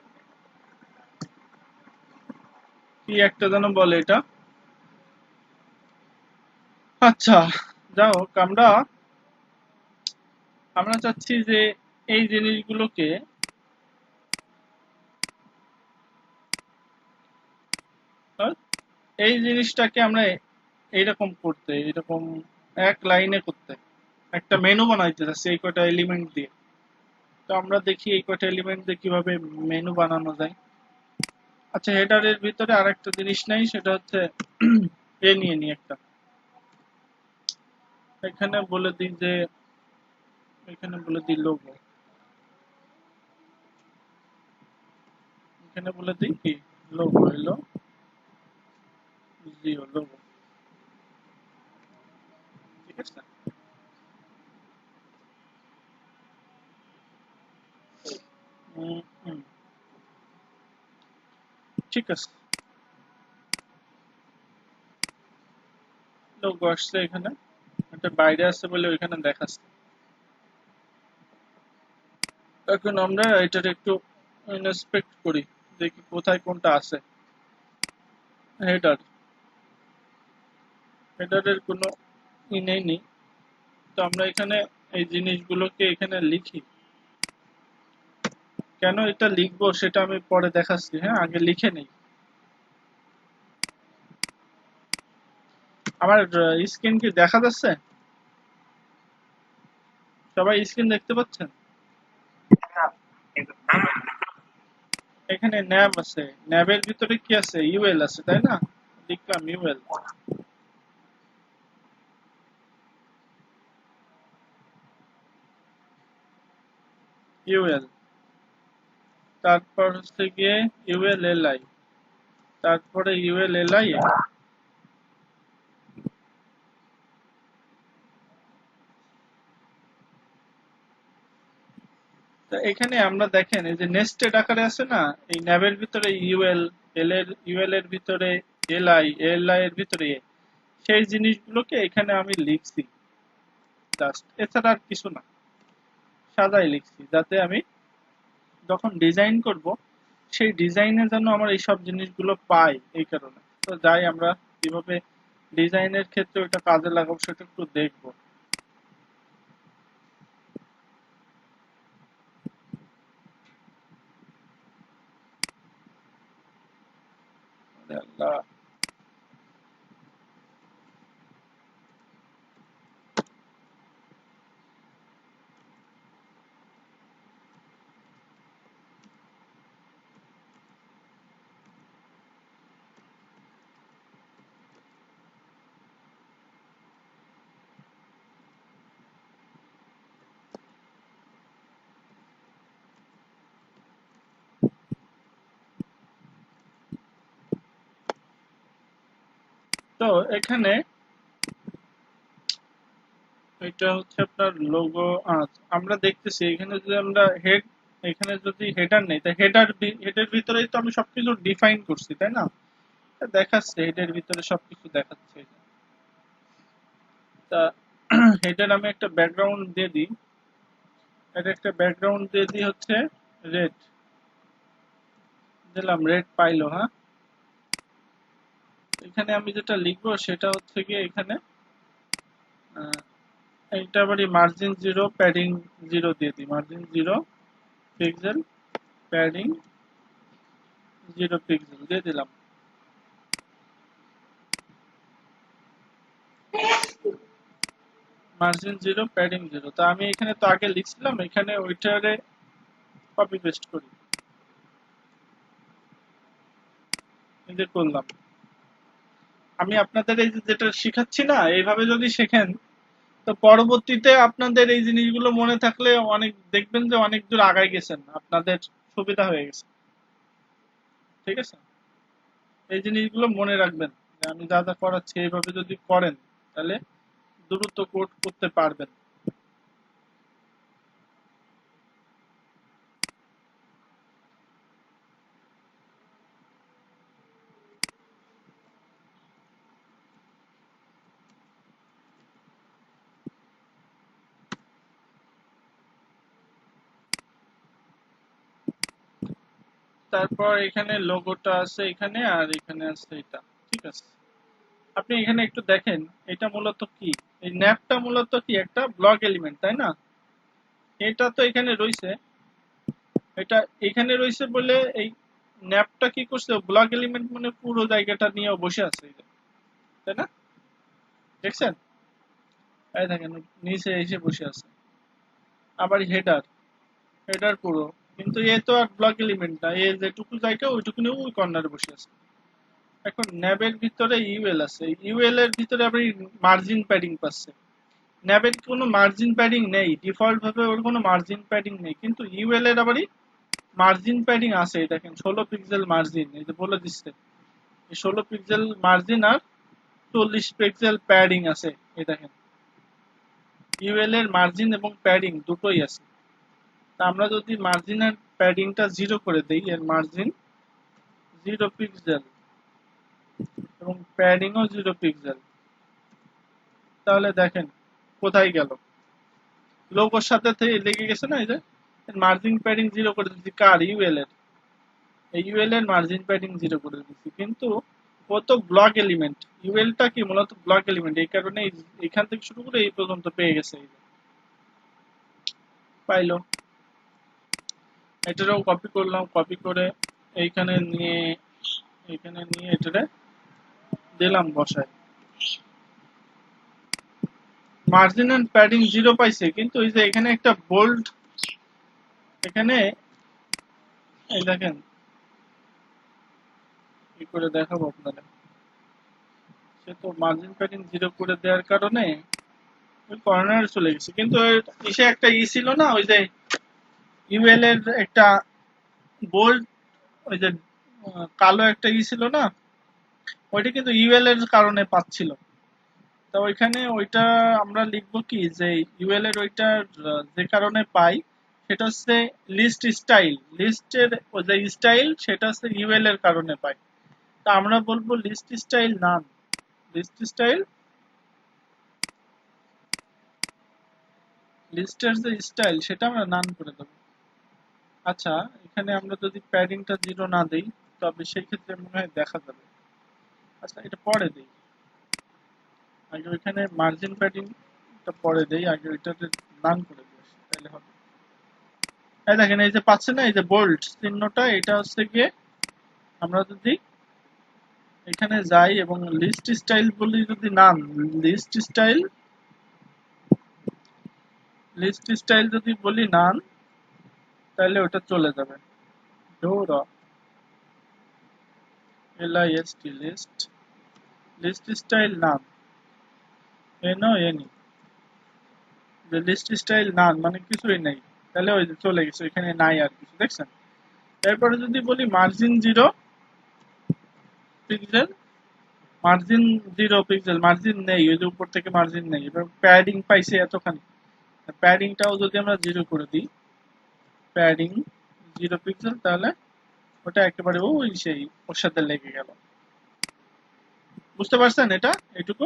কি একটা যেন বলে এটা। আচ্ছা, যাই হোক, আমরা আমরা চাচ্ছি যে এই জিনিসগুলোকে, আহ, এই জিনিসটাকে আমরা এইরকম করতে, এরকম এক লাইনে করতে একটা মেনু বানাইতে চাচ্ছি এই কয়টা এলিমেন্ট দিয়ে। তো আমরা দেখি এই কয়টা এলিমেন্ট দিয়ে কিভাবে মেনু বানানো যায়। আচ্ছা, হেডারের ভিতরে আরেকটা জিনিস নাই, সেটা হচ্ছে এ নিয়ে নি একটা, এখানে বলে দিই যে, এখানে বলে দিই লোগো, এখানে বলে দিই কি লোগো এলো, জিও লোগো, ঠিক আছে। হুম, হুম, ঠিক আছে, লোগো আসছে এখানে, এটা বাইরে আছে বলে ওইখানে দেখাচ্ছে। এখন আমরা এটার একটু ইন্সপেক্ট করি, দেখি কোথায় কোনটা আছে। হেডার, হেডারের কোনো ই নেই। তো আমরা এখানে এই জিনিসগুলোকে এখানে লিখি। কেন এটা লিখবো সেটা আমি পরে দেখাচ্ছি, হ্যাঁ, আগে লিখে নেই। আমার স্ক্রিন কি দেখা যাচ্ছে? সবাই স্ক্রিন দেখতে পাচ্ছেন? এখানে ন্যাব আছে, ন্যাবের ভিতরে কি আছে, ইউএল আছে, তাই না? লিখলাম ইউএল, ইউএল, তারপর হচ্ছে গিয়ে ইউএল এলআই, তারপরে ইউএল এলআই। তো এখানে আমরা দেখেন এই যে নেস্টেড আকারে আছে না, এই ন্যাবের ভিতরে ইউএল, এল এর ইউএল এর ভিতরে এলআই, এলআই এর ভিতরে এ, সেই জিনিসগুলোকে এখানে আমি লিখছি জাস্ট, এছাড়া আর কিছু না, সাজাই লিখছি যাতে আমি যখন ডিজাইন করব সেই ডিজাইনে যেন আমার এই সব জিনিসগুলো পাই, এই কারণে। তো যাই আমরা কিভাবে ডিজাইনের ক্ষেত্রে ওটা কাজে লাগাবো সেটা একটু দেখবো। আল্লাহ, তো এখানে এটা হচ্ছে আপনার লোগো। আমরা দেখতেছি এখানে যদি আমরা হেড, এখানে যদি হেডার নেই, তা হেডের ভিতরেই তো আমি সবকিছু ডিফাইন করছি, তাই না? এটা দেখাচ্ছে হেডের ভিতরে সবকিছু দেখাচ্ছে। তা হেডের আমি একটা ব্যাকগ্রাউন্ড দিয়ে দিই, এটা একটা ব্যাকগ্রাউন্ড দিয়ে দিই হচ্ছে রেড, দিলাম রেড পাইলো, হ্যাঁ। এখানে আমি যেটা লিখবো সেটা হচ্ছে গিয়ে এখানে এইটা আবার মার্জিন 0 প্যাডিং 0 দিয়ে দিই, মার্জিন 0 পিক্সেল, প্যাডিং 0 পিক্সেল দিয়ে দিলাম। মার্জিন 0 প্যাডিং 0, তো আমি এখানে তো আগে লিখছিলাম, এখানে ওইটারে কপি পেস্ট করি। যে করলাম। আমি আপনাদের এই যে যেটা শিখাচ্ছি না, এইভাবে যদি শেখেন তো পরবর্তীতে আপনাদের এই জিনিসগুলো মনে থাকলে অনেক দেখবেন যে অনেক দূর আগায় গেছেন, আপনাদের সুবিধা হয়ে গেছে। ঠিক আছে, এই জিনিসগুলো মনে রাখবেন যে আমি যা যা করাচ্ছি এইভাবে যদি করেন তাহলে দ্রুত কোড করতে পারবেন। তারপর এখানে লোগোটা আছে এখানে, আর এখানে আছে এটা। ঠিক আছে, আপনি এখানে একটু দেখেন এটা মূলত কি। এই ন্যাপটা মূলত কি একটা ব্লক এলিমেন্ট, তাই না? এটা তো এখানে রয়েছে, এটা এখানে রয়েছে বলে এই ন্যাপটা কি করছে, ব্লক এলিমেন্ট মানে পুরো জায়গাটা নিয়ে বসে আছে এই যে, তাই না? দেখছেন, এই দেখেন নিচে এসে বসে আছে। আবার হেডার, হেডার পুরো, কিন্তু এ তো আর ব্লক এলিমেন্ট না, এ যেটুকু জায়গা ওইটুকুনি ওই কর্নারে বসে আছে। এখন ন্যাবের ভিতরে ইউএল আছে, ইউএল এর ভিতরে আবার মার্জিন প্যাডিং পাচ্ছে। ন্যাবের কোনো মার্জিন প্যাডিং নেই, ডিফল্ট ভাবে ওর কোনো মার্জিন প্যাডিং নেই, কিন্তু ইউএল এর আবারই মার্জিন প্যাডিং আছে। দেখেন 16 পিক্সেল মার্জিন, এই যে বলে দিচ্ছে 16 পিক্সেল মার্জিন আর 40 পিক্সেল প্যাডিং আছে। এই দেখেন ইউএল এর মার্জিন এবং প্যাডিং দুটোই আছে। তা আমরা যদি মার্জিন আর প্যাডিংটা 0 করে দেই, এর মার্জিন 0 পিক্সেল এবং প্যাডিংও 0 পিক্সেল, তাহলে দেখেন কোথায় গেল, লোগোর সাথে লেগে গেছে না। এই যে মার্জিন প্যাডিং 0 করে দিচ্ছি কার, ইউএল এর, এই ইউএল এর মার্জিন প্যাডিং 0 করে দিচ্ছি, কিন্তু ও তো ব্লক এলিমেন্ট, ইউএলটা কি মূলত ব্লক এলিমেন্ট, এই কারণে এখান থেকে শুরু করে এই পর্যন্ত পেয়ে গেছে। এই যে পাইলো, এটারও কপি করলাম, কপি করে এইখানে নিয়ে এটারে দিলাম বসায়। মার্জিন এন্ড প্যাডিং 0 পাইছে, কিন্তু এই যে এখানে একটা বোল্ড, এখানে এই দেখেন কি করে দেখাবো আপনাদের, সে তো মার্জিন প্যাডিং 0 করে দেওয়ার কারণে ওই কর্নারে চলে গেছে, কিন্তু এসে একটা ছিল না, ওই যে ইউএল এর একটা বোল্ড, ওই যে কালো একটা ছিল না, ওইটা কিন্তু ইউএল এর কারণে পাচ্ছিল। তো ওইখানে ওইটা আমরা লিখবো কি যে ইউএল এর ওইটা যে কারণে পাই সেটা হচ্ছে লিস্ট স্টাইল, লিস্টের ওই যে স্টাইল সেটা হচ্ছে ইউএল এর কারণে পাই। তা আমরা বলবো লিস্ট স্টাইল নান, লিস্ট স্টাইল, লিস্টের যে স্টাইল সেটা আমরা নান করে দেবো। আচ্ছা, এখানে আমরা যদি প্যাডিংটা 0 না দেই তবে সেই ক্ষেত্রে মনে হয় দেখা যাবে। আচ্ছা, এটা পরে দেই, আগে ওইখানে মার্জিন প্যাডিংটা পরে দেই, আগে ওইটাতে নান করে দিই তাহলে হবে। এই দেখেন এই যে পাচ্ছে না, এই যে বোল্ড চিহ্নটা, এটা হচ্ছে গিয়ে আমরা যদি এখানে যাই এবং লিস্ট স্টাইল বলি, যদি নাম লিস্ট স্টাইল যদি বলি নান, তাহলে ওটা চলে যাবে। ডোরা লিস্ট, লিস্ট, লিস্ট স্টাইল নান, এনো এনি, যে লিস্ট স্টাইল নান মানে কিছুই নেই, তাহলে ওই যে চলে গেছে, ওইখানে নাই আর কিছু, দেখছেন? এরপরে যদি বলি margin 0 pixel, margin 0 pixel, margin নেই, ওই যে উপর থেকে মার্জিন নেই, এবার প্যাডিং পাইছে এতখানি, প্যাডিংটাও যদি আমরা 0 করে দিই, প্যাডিং 0 পিক্সেল, তাহলে ওটা একেবারে ওই সেই ওর সাথে লেগে গেল। বুঝতে পারছেন এটা, এইটুকু?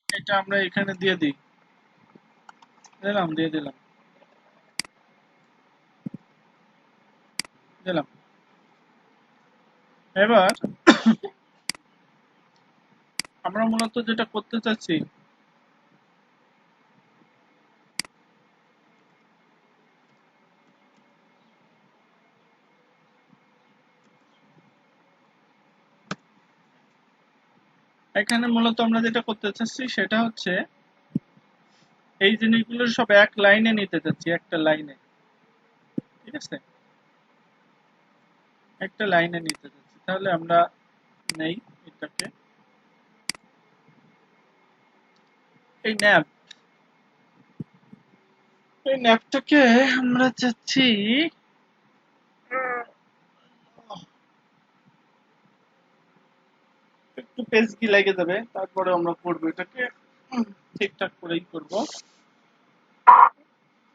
এটা আমরা এখানে দিয়ে দিই, দিয়ে দিলাম, দিলাম। এবার আমরা মূলত যেটা করতে চাচ্ছি, এখানে মূলত আমরা যেটা করতে চাচ্ছি সেটা হচ্ছে এই জিনিসগুলো সব এক লাইনে নিতে চাচ্ছি, একটা লাইনে। ঠিক আছে, একটা লাইনে নিতে যাচ্ছি, তাহলে আমরা নেই এটাকে, এই ন্যাপ, এই ন্যাপটাকে আমরা চাচ্ছি একটু পেজকি লেগে যাবে, তারপরে আমরা করবো এটাকে ঠিকঠাক করেই করব।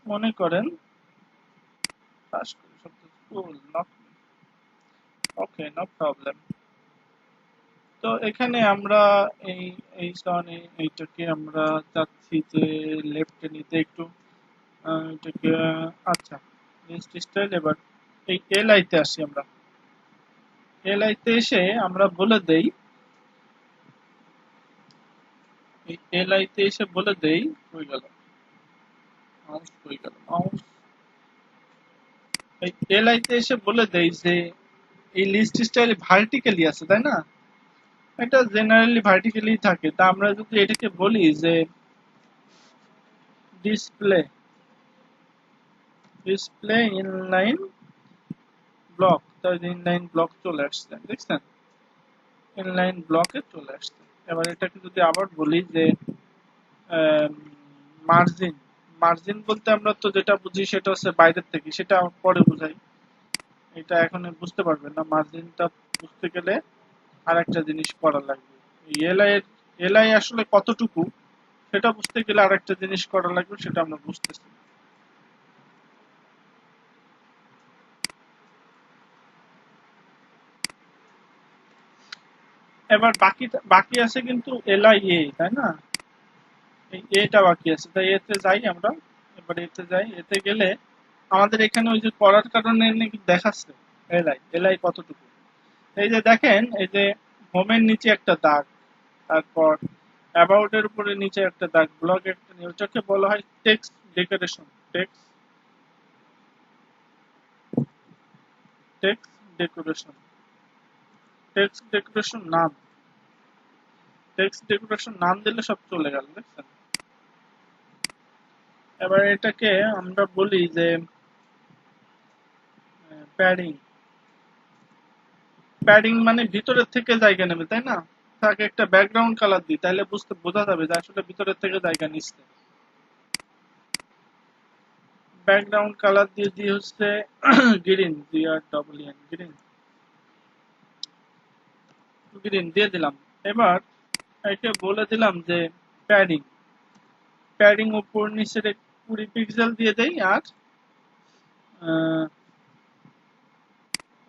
মনে করেন ওকে, নো প্রবলেম। তো এখানে আমরা এই এই কারণে এইটাকে আমরা চাচ্ছি যে লেফটে নিতে একটু, এটাকে আচ্ছা লিস্ট স্টাইল। এবার এই এল আইতে আসি আমরা, এল আইতে এসে আমরা বলে দেই, এই এল আইতে এসে বলে দেই, হয়ে গেল মাউস, হয়ে গেল মাউস, এই এল আইতে এসে বলে দেই যে এই লিস্ট স্টাইল ভার্টিক্যালি আছে তাই না, এটা জেনারেলি ভার্টিক্যালি থাকে। তা আমরা যদি এটাকে বলি যে ডিসপ্লে ডিসপ্লে ইনলাইন ব্লক, তাহলে ইনলাইন ব্লক চলে আসছে, দেখছেন ইনলাইন ব্লকে চলে আসছে। এবার এটাকে যদি আবার বলি যে মার্জিন, মার্জিন বলতে আমরা তো যেটা বুঝি সেটা হচ্ছে বাইরের থেকে, সেটা পরে বুঝাই, এটা এখন বুঝতে পারবেন না। মার্জিনটা বুঝতে গেলে আর একটা জিনিস করা লাগবে, এলআই এর এলআই আসলে কতটুকু সেটা বুঝতে গেলে আর একটা জিনিস করা লাগবে, সেটা আমরা বুঝতেছি। এবার বাকি বাকি আছে কিন্তু এলআই এ, তাই না, এই এটা বাকি আছে, তাই এতে যাই আমরা। এবার এতে যাই, এতে গেলে আমাদের এখানে ওই যে করার কারণে নাকি দেখাচ্ছে এলআই, এলআই কতটুকু। এই যে দেখেন, এই যে হোমের নিচে একটা দাগ, তারপর অ্যাবাউট এর উপরে নিচে একটা দাগ, ব্লগ একটা, ওটাকে বলা হয় text decoration. Text text decoration, text decoration নাম, টেক্সট ডেকোরেশন নাম দিলে সব চলে গেল, দেখছেন। এবার এটাকে আমরা বলি যে প্যাডিং, প্যাডিং মানে ভিতরের থেকে জায়গা নেবে তাই না, তাকে একটা ব্যাকগ্রাউন্ড কালার দিই, তাহলে বোঝা যাবে যে আসলে ভিতরের থেকে জায়গা নিচ্ছে। ব্যাকগ্রাউন্ড কালার দিয়ে দিয়ে হচ্ছে গ্রিন, GREEN, গ্রিন, গ্রিন দিয়ে দিলাম। এবার একে বলে দিলাম যে প্যাডিং, প্যাডিং উপর নিচে 20 পিক্সেল দিয়ে দেই, আর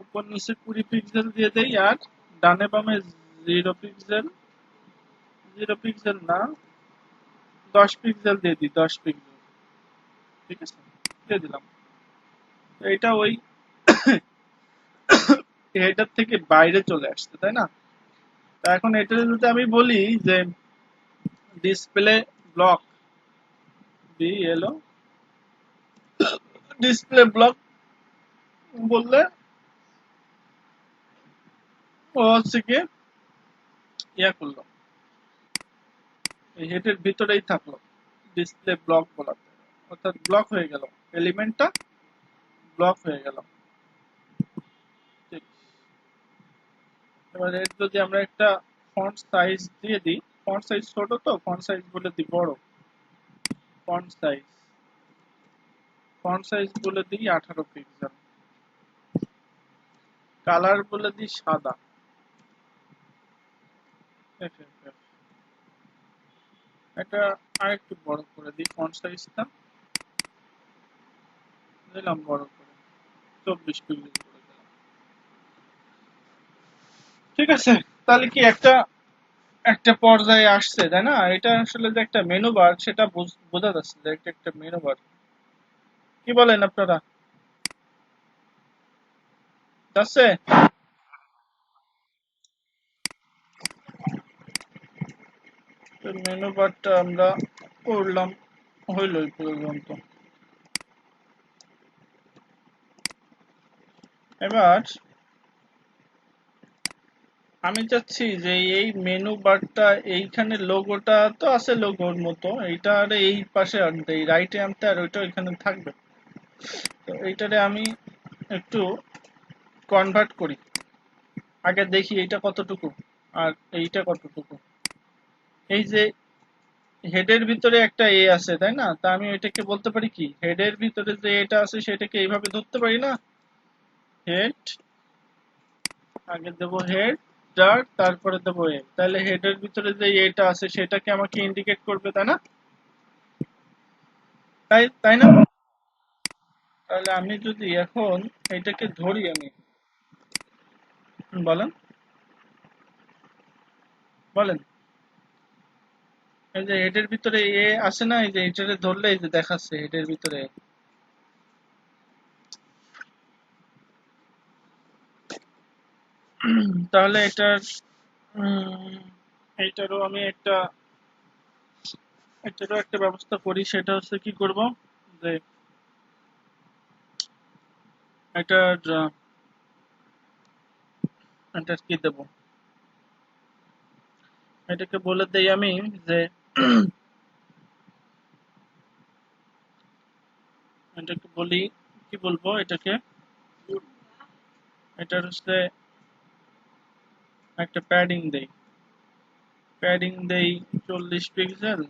উপর নিচে 20 পিক্সেল দিয়ে দেই, আর ডানে বামে 0 পিক্সেল, 0 পিক্সেল না 10 পিক্সেল দিয়ে দিই, 10 পিক্সেল, ঠিক আছে দিয়ে দিলাম। তো এটা ওই হেডার থেকে বাইরে চলে আসছে তাই না। তা এখন এটা যদি আমি বলি যে ডিসপ্লে ব্লক, এলো ডিসপ্লে ব্লক বললে ও হচ্ছে কি ইয়া করলো, এই হেডের ভিতরেই থাকলো, ডিসপ্লে ব্লক বলাতে, অর্থাৎ ব্লক হয়ে গেল, এলিমেন্টটা ব্লক হয়ে গেল। ঠিক, এবার এর যদি আমরা একটা ফন্ট সাইজ দিয়ে দিই, ফন্ট সাইজ ছোট তো ফন্ট সাইজ বলে দিই বড়, ফন্ট সাইজ, ফন্ট সাইজ বলে দিই 18 পিক্সেল, কালার বলে দিই সাদা, FFF। এটা আরেকটু বড় করে দিই ফন্ট সাইজটা, দিলাম বড় করে 24 পিক্সেল করে দিলাম। ঠিক আছে, তাহলে কি একটা একটা পর্যায়ে আসছে তাই না। এটা আসলে যে একটা মেনু বার সেটা বোঝা যাচ্ছে যে একটা একটা মেনু বার, কি বলেন আপনারা, যাচ্ছে। মেনু বারটা আমরা করলাম, হইল এই পর্যন্ত। এবার আমি চাচ্ছি যে এই মেনু বারটা, এইখানে লোগোটা তো আছে লোগোর মতো, এইটা আর এই পাশে আনতে, এই রাইটে আনতে, আর ওইটা ওইখানে থাকবে। তো এইটারে আমি একটু কনভার্ট করি। আগে দেখি এইটা কতটুকু আর এইটা কতটুকু। এই যে হেডের ভিতরে একটা এ আছে তাই না, তা আমি এটাকে বলতে পারি কি, হেডের ভিতরে যে এটা আছে সেটাকে এইভাবে ধরতে পারি না, হেড, আগে দেবো হেড ডার, তারপরে দেবো এ, তাহলে হেডের ভিতরে যে এটা আছে সেটাকে আমাকে ইন্ডিকেট করবে তাই না, তাই তাই না। তাহলে আমি যদি এখন এটাকে ধরি, আমি বলেন বলেন, এই যে হেডের ভিতরে এ আসে না, এই যে এটারে ধরলে এই যে দেখাচ্ছে হেডের ভিতরে। তাহলে এটার এইটারও আমি এটারও একটা ব্যবস্থা করি, সেটা হচ্ছে কি করব, যে এটার এটার কি দেব, এটাকে বলে দেই আমি যে এটাকে বলি, কি বলবো এটাকে, এটার হচ্ছে একটা প্যাডিং দেই 40 পিক্সেল,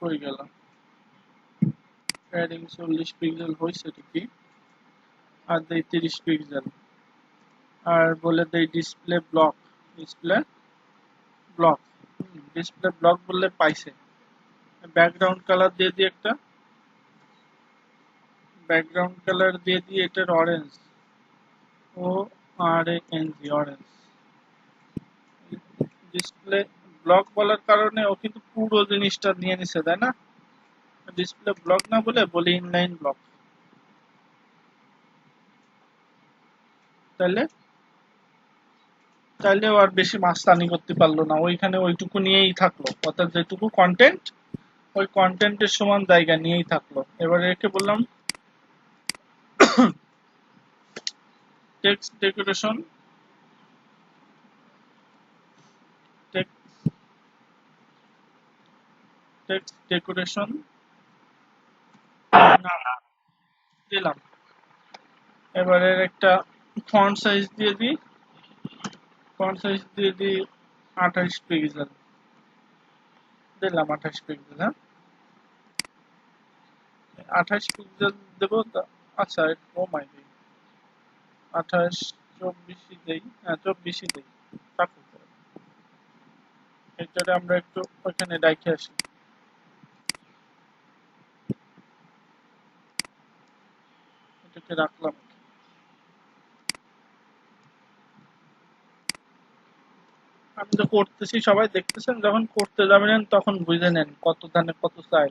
হয়ে গেল প্যাডিং 40 পিক্সেল হয়েছে ঠিকই, আর দেই 30 পিক্সেল, আর বলে দেই ডিসপ্লে ব্লক ডিসপ্লে ব্লক বললে পাইছে। ব্যাকগ্রাউন্ড কালার দিয়ে দিই একটা, ব্যাকগ্রাউন্ড কালার দিয়ে দিই এটার orange, O R N G, orange. Display block বলার কারণে ও কিন্তু পুরো জিনিসটা নিয়ে নিছে তাই না, ডিসপ্লে ব্লক না বলে বলি ইনলাইন ব্লক। তাহলে তাইলেও আর বেশি মাস্তানি করতে পারলো না, ওইখানে ওইটুকু নিয়েই থাকলো, অর্থাৎ যেটুকু কন্টেন্ট ওই কন্টেন্টের সমান জায়গা নিয়েই থাকলো। এবারে একে বললাম টেক্সট ডেকোরেশন, টেক্সট ডেকোরেশন দিলাম। এবারে একটা ফন্ট সাইজ দিয়ে দিই, ফন্ট সাইজ দিয়ে দিই 28 পিক্সেল, দিলাম 28 পিক্সেল। হ্যাঁ 28 পিক্সেল দেবো আচ্ছা ও মাই দিই 28, 24 দেই, হ্যাঁ 24 দেই, থাকুক। এটারে আমরা একটু ওইখানে রাখে আসি, এটাকে রাখলাম। আমি তো করতেছি, সবাই দেখতেছেন, যখন করতে যাবেন তখন বুঝে নেন কত ধানে কত চাই।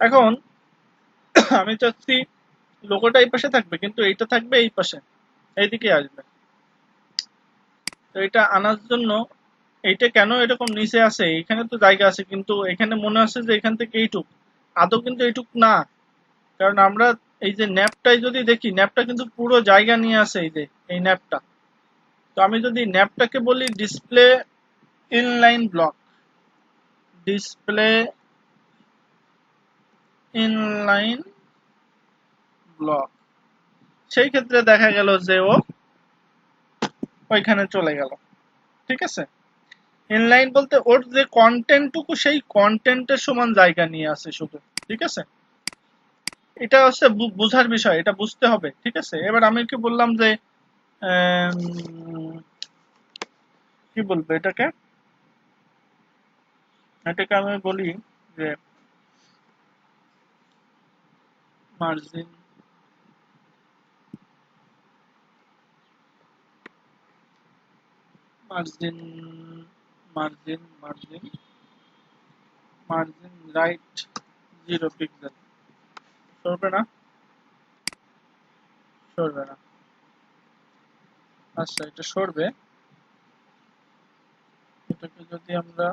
এখন আমি চাচ্ছি লোগোটা এই পাশে থাকবে কিন্তু এইটা থাকবে এই পাশে, এইদিকে আসবে। তো এটা আনার জন্য, এইটা কেন এরকম নিচে আছে, এখানে তো জায়গা আছে কিন্তু এখানে মনে আছে যে এখান থেকে এইটুক, আদৌ কিন্তু এইটুক না। কারণ আমরা এই যে ন্যাপটাই যদি দেখি, ন্যাপটা কিন্তু পুরো জায়গা নিয়ে আছে, এই যে এই ন্যাপটা। তো আমি যদি ন্যাপটাকে বলি display inline block, display inline block, সেই ক্ষেত্রে দেখা গেল যে ও ওইখানে চলে গেল। ঠিক আছে, ইনলাইন বলতে ওর যে কন্টেন্টটুকু সেই কন্টেন্টের সমান জায়গা নিয়ে আসে শুধু। ঠিক আছে, এটা হচ্ছে বোঝার বিষয়, এটা বুঝতে হবে। ঠিক আছে, এবার আমি কি বললাম যে কি বলবো এটাকে, এটাকে আমি বলি যে margin, margin margin margin right 0 pixel, সরবে না, সরবে না। আচ্ছা এটা সরবে, এটাকে যদি আমরা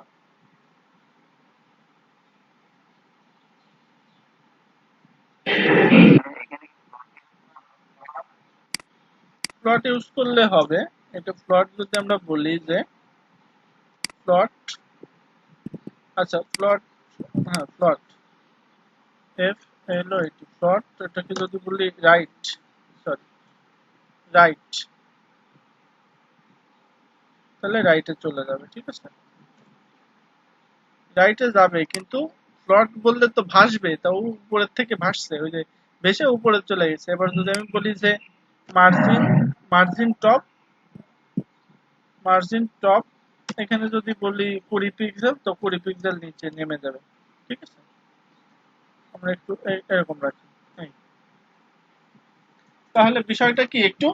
প্লট ইউজ করলে হবে। এটা প্লট যদি আমরা বলি যে প্লট, আচ্ছা প্লট, হ্যাঁ প্লট, এফ এল ও এটি প্লট, এটাকে যদি বলি রাইট, রাইট, তাহলে রাইটে চলে যাবে, ঠিক আছে। রাইটে যাবে কিন্তু ফ্লট বললে তো ভাসবে, তা ও উপরের থেকে ভাসছে, ওই যে ভেসে উপরে চলে গেছে। এবার যদি আমি বলি যে margin, margin top, margin top, এখানে যদি বলি 20 পিক্সেল, তো 20 পিক্সেল নিচে নেমে যাবে, ঠিক আছে। আমরা একটু এরকম রাখি। এই। তাহলে বিষয়টা কি একটু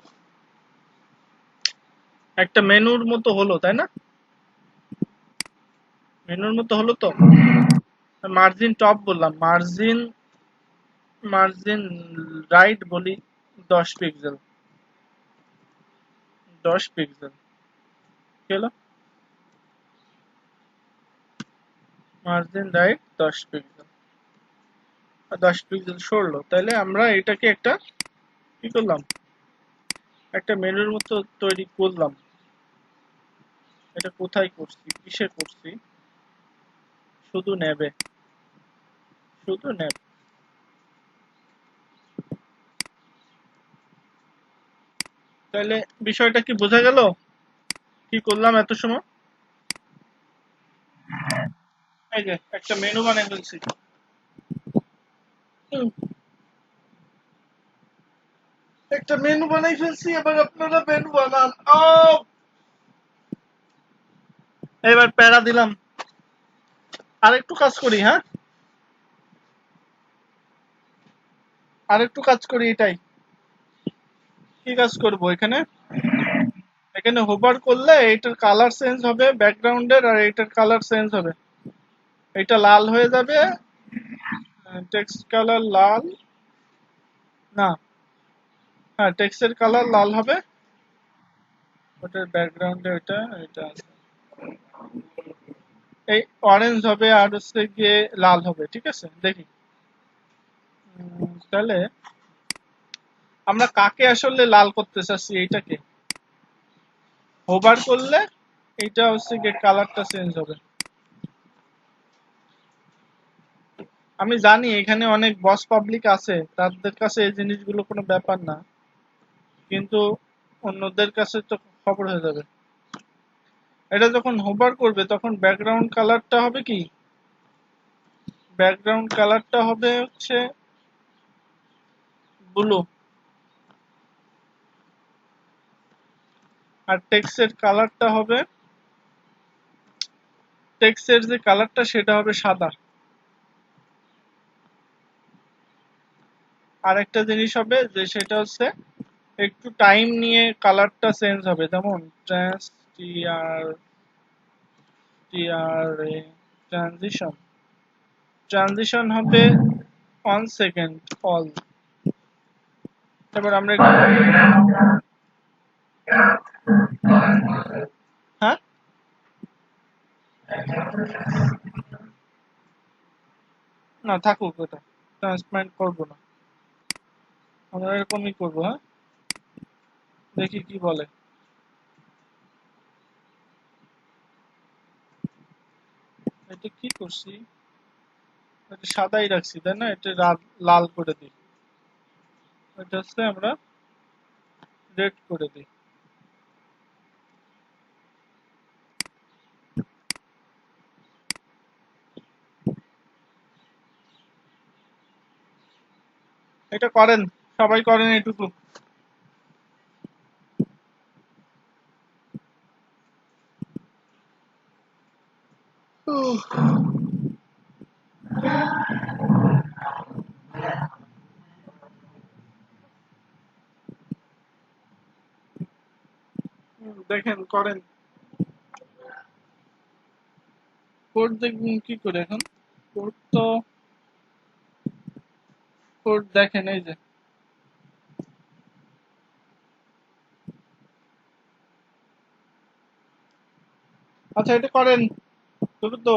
একটা মেনুর মতো হলো, তাই না? মেনুর মতো হলো তো। মার্জিন টপ বললাম, মার্জিন, মার্জিন রাইট বলি 10 পিক্সেল, 10 পিক্সেল কি হলো, মার্জিন রাইট 10 পিক্সেল, 10 পিক্সেল সরলো। তাহলে আমরা এটাকে একটা কি করলাম, একটা মেনুর মতো তৈরি করলাম। এটা কোথায় করছি, কিসে করছি, শুধু নেবে, শুধু নেবে। তাহলে বিষয়টা কি বোঝা গেল, কি করলাম এত সময়? এই যে একটা মেনু বানিয়ে ফেলছি। হুম, একটা মেনু বানাই ফেলছি, এবার আপনারা মেনু বানান। এবার প্যারা দিলাম। আর একটু কাজ করি, হ্যাঁ, আর একটু কাজ করি, এটাই। কি কাজ করব এখানে, এখানে হোভার করলে এইটার কালার চেঞ্জ হবে ব্যাকগ্রাউন্ডের, আর এইটার কালার চেঞ্জ হবে। এটা লাল হয়ে যাবে, টেক্সট কালার লাল, না, হ্যাঁ টেক্সটের কালার লাল হবে, ওটার ব্যাকগ্রাউন্ডে ওটা এটা আছে। এই অরেঞ্জ হবে আর হচ্ছে গিয়ে লাল হবে, ঠিক আছে। দেখি তাহলে আমরা কাকে আসলে লাল করতে চাচ্ছি, এইটাকে হোভার করলে এইটা হচ্ছে গিয়ে কালারটা চেঞ্জ হবে। আমি জানি এখানে অনেক বস পাবলিক আছে, তাদের কাছে এই জিনিসগুলো কোনো ব্যাপার না, কিন্তু অন্যদের কাছে তো খবর হয়ে যাবে। এটা যখন হোভার করবে তখন ব্যাকগ্রাউন্ড কালারটা হবে কি, ব্যাকগ্রাউন্ড কালারটা হবে হচ্ছে ব্লু, আর টেক্সটের কালারটা হবে, টেক্সটের যে কালারটা সেটা হবে সাদা। আর একটা জিনিস হবে যে সেটা হচ্ছে একটু টাইম নিয়ে কালারটা চেঞ্জ হবে, যেমন trans TR, TR transition, transition হবে 1 সেকেন্ড অল। এবার আমরা হ্যাঁ, না থাকুক, এটা ট্রান্সপ্লান্ট করবো না, আমরা এরকমই করবো, হ্যাঁ। দেখি কি বলে। এটা কি করছি, এটা সাদাই রাখছি তাই না, এটা লাল করে দিই, এটা হচ্ছে আমরা রেড করে দিই। এটা করেন, সবাই করেন এটুকু। দেখেন করেন, কোড দেখবেন কি করে এখন, কোড তো, কোড দেখেন এই যে। আচ্ছা এটা করেন, শুরু তো।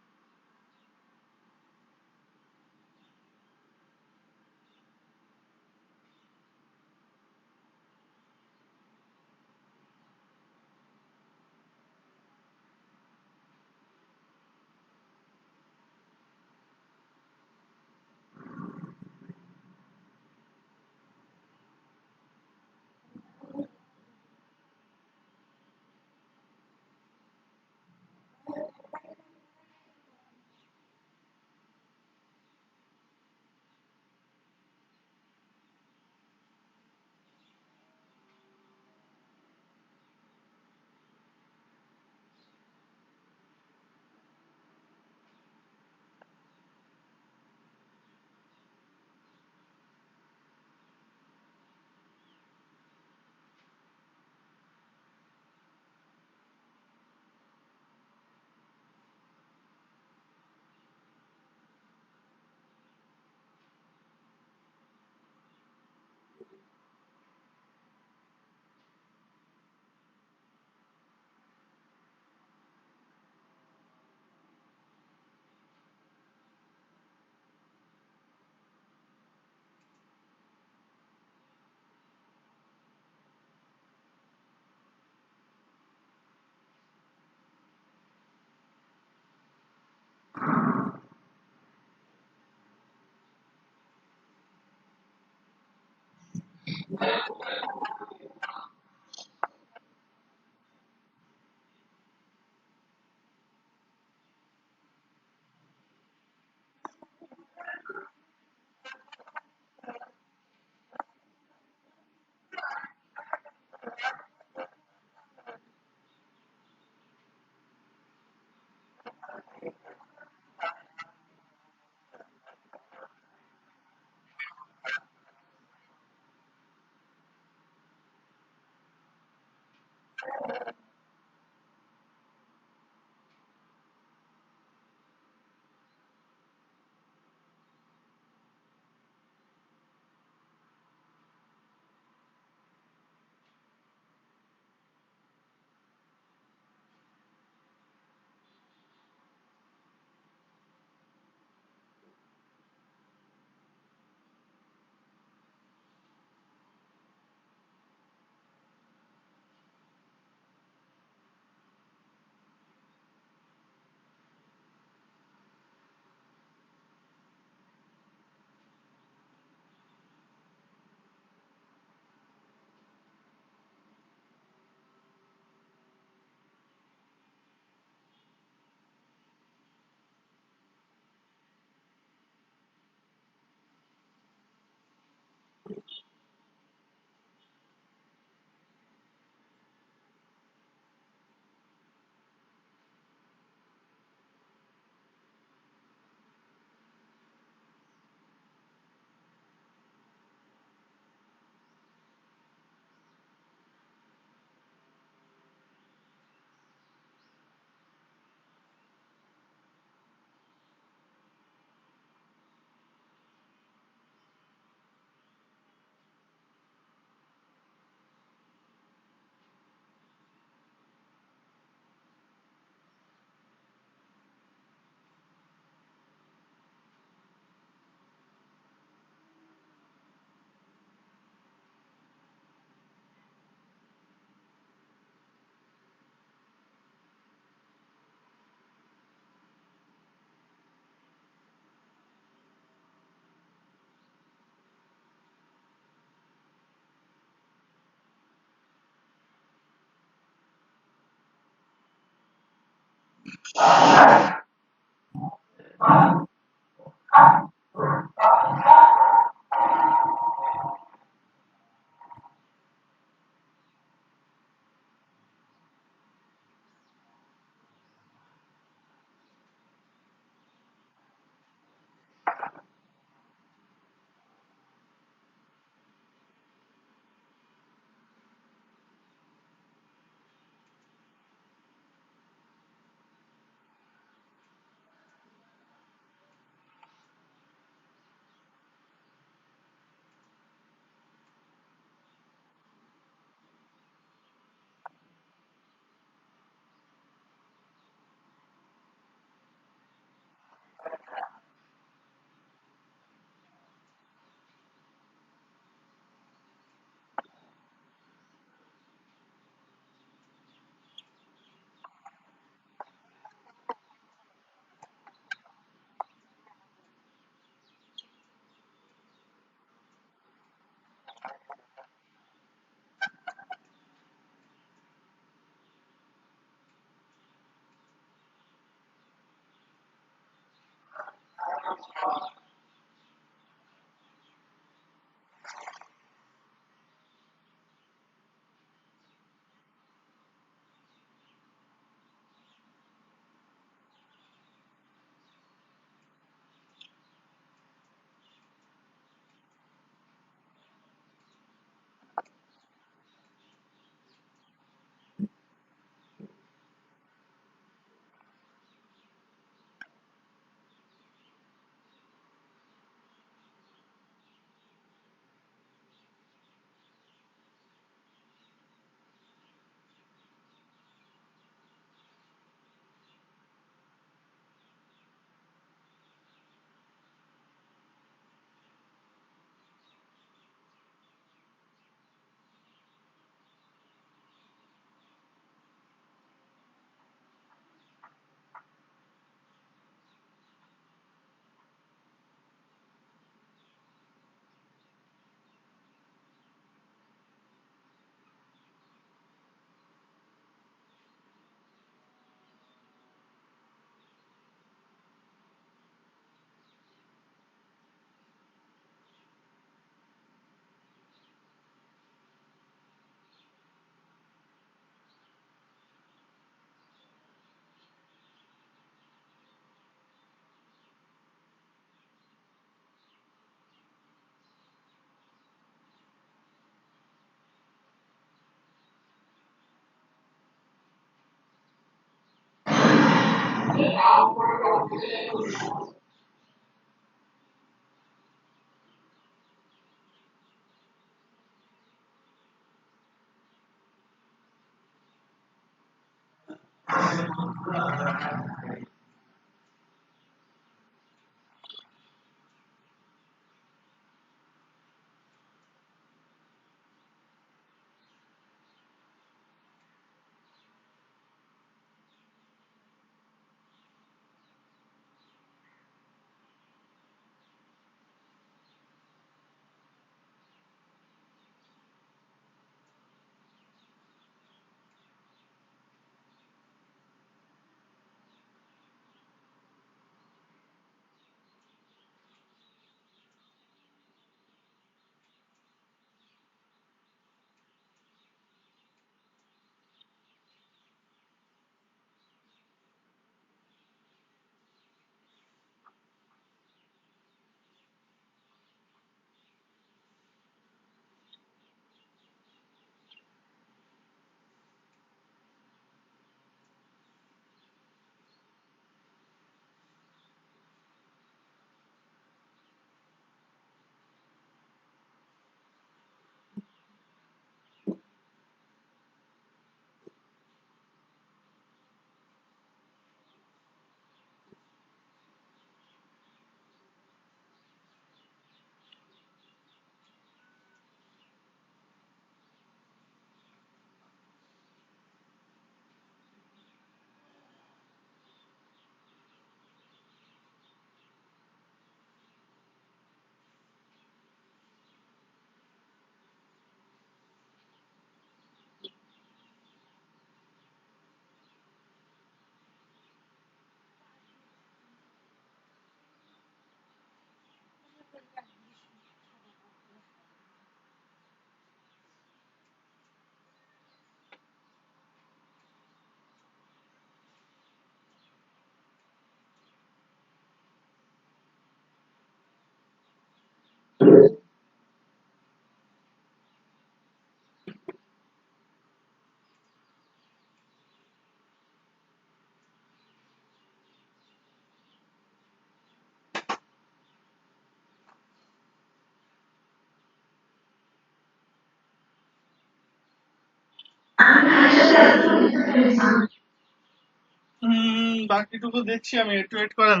বাকিটুকু দেখছি আমি, একটু ওয়েট করেন।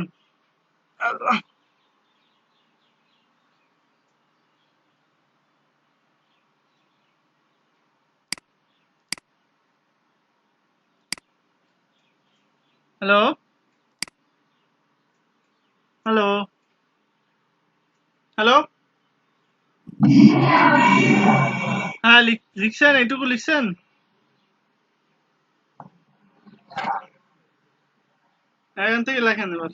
Hello, hello, hello. হ্যাঁ, লিখছেন, এইটুকু লিখছেন? এখান থেকে লেখেন এবার।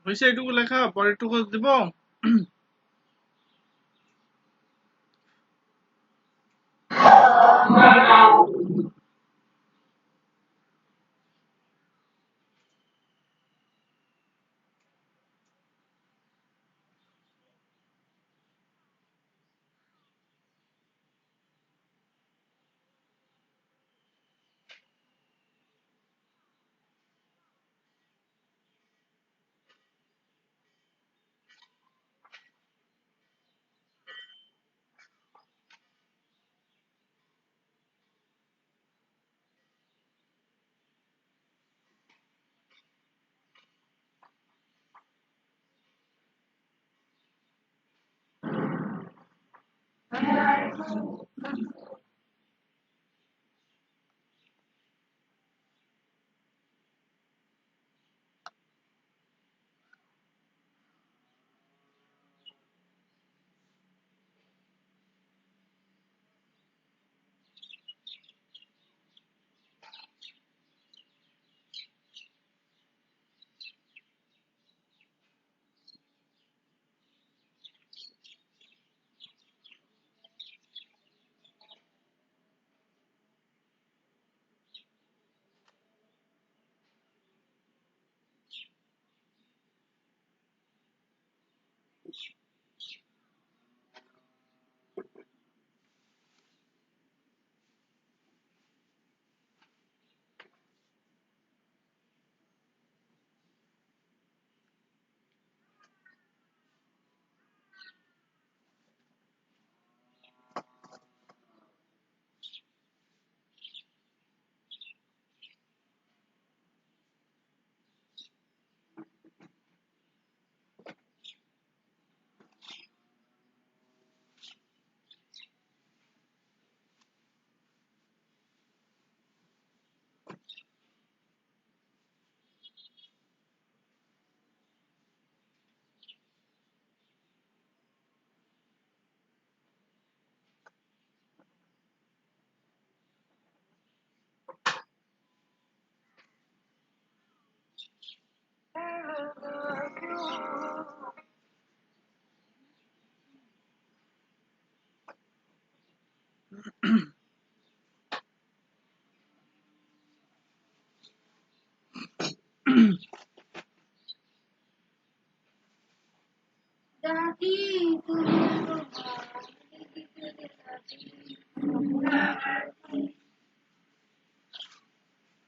হয়েছে এইটুকু লেখা, পরেরটুকু দিব।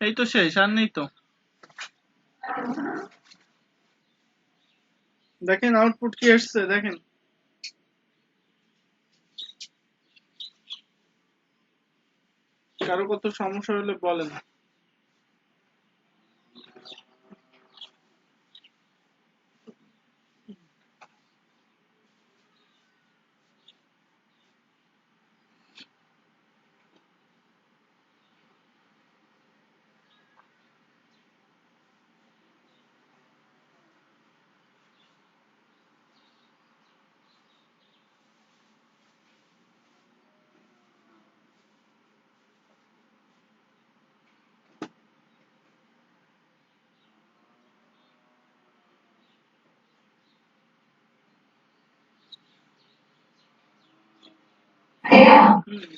এই তো শেষ, আর নেই তো। দেখেন আউটপুট কি আসছে, দেখেন। কারো কত সমস্যা হলে বলেন।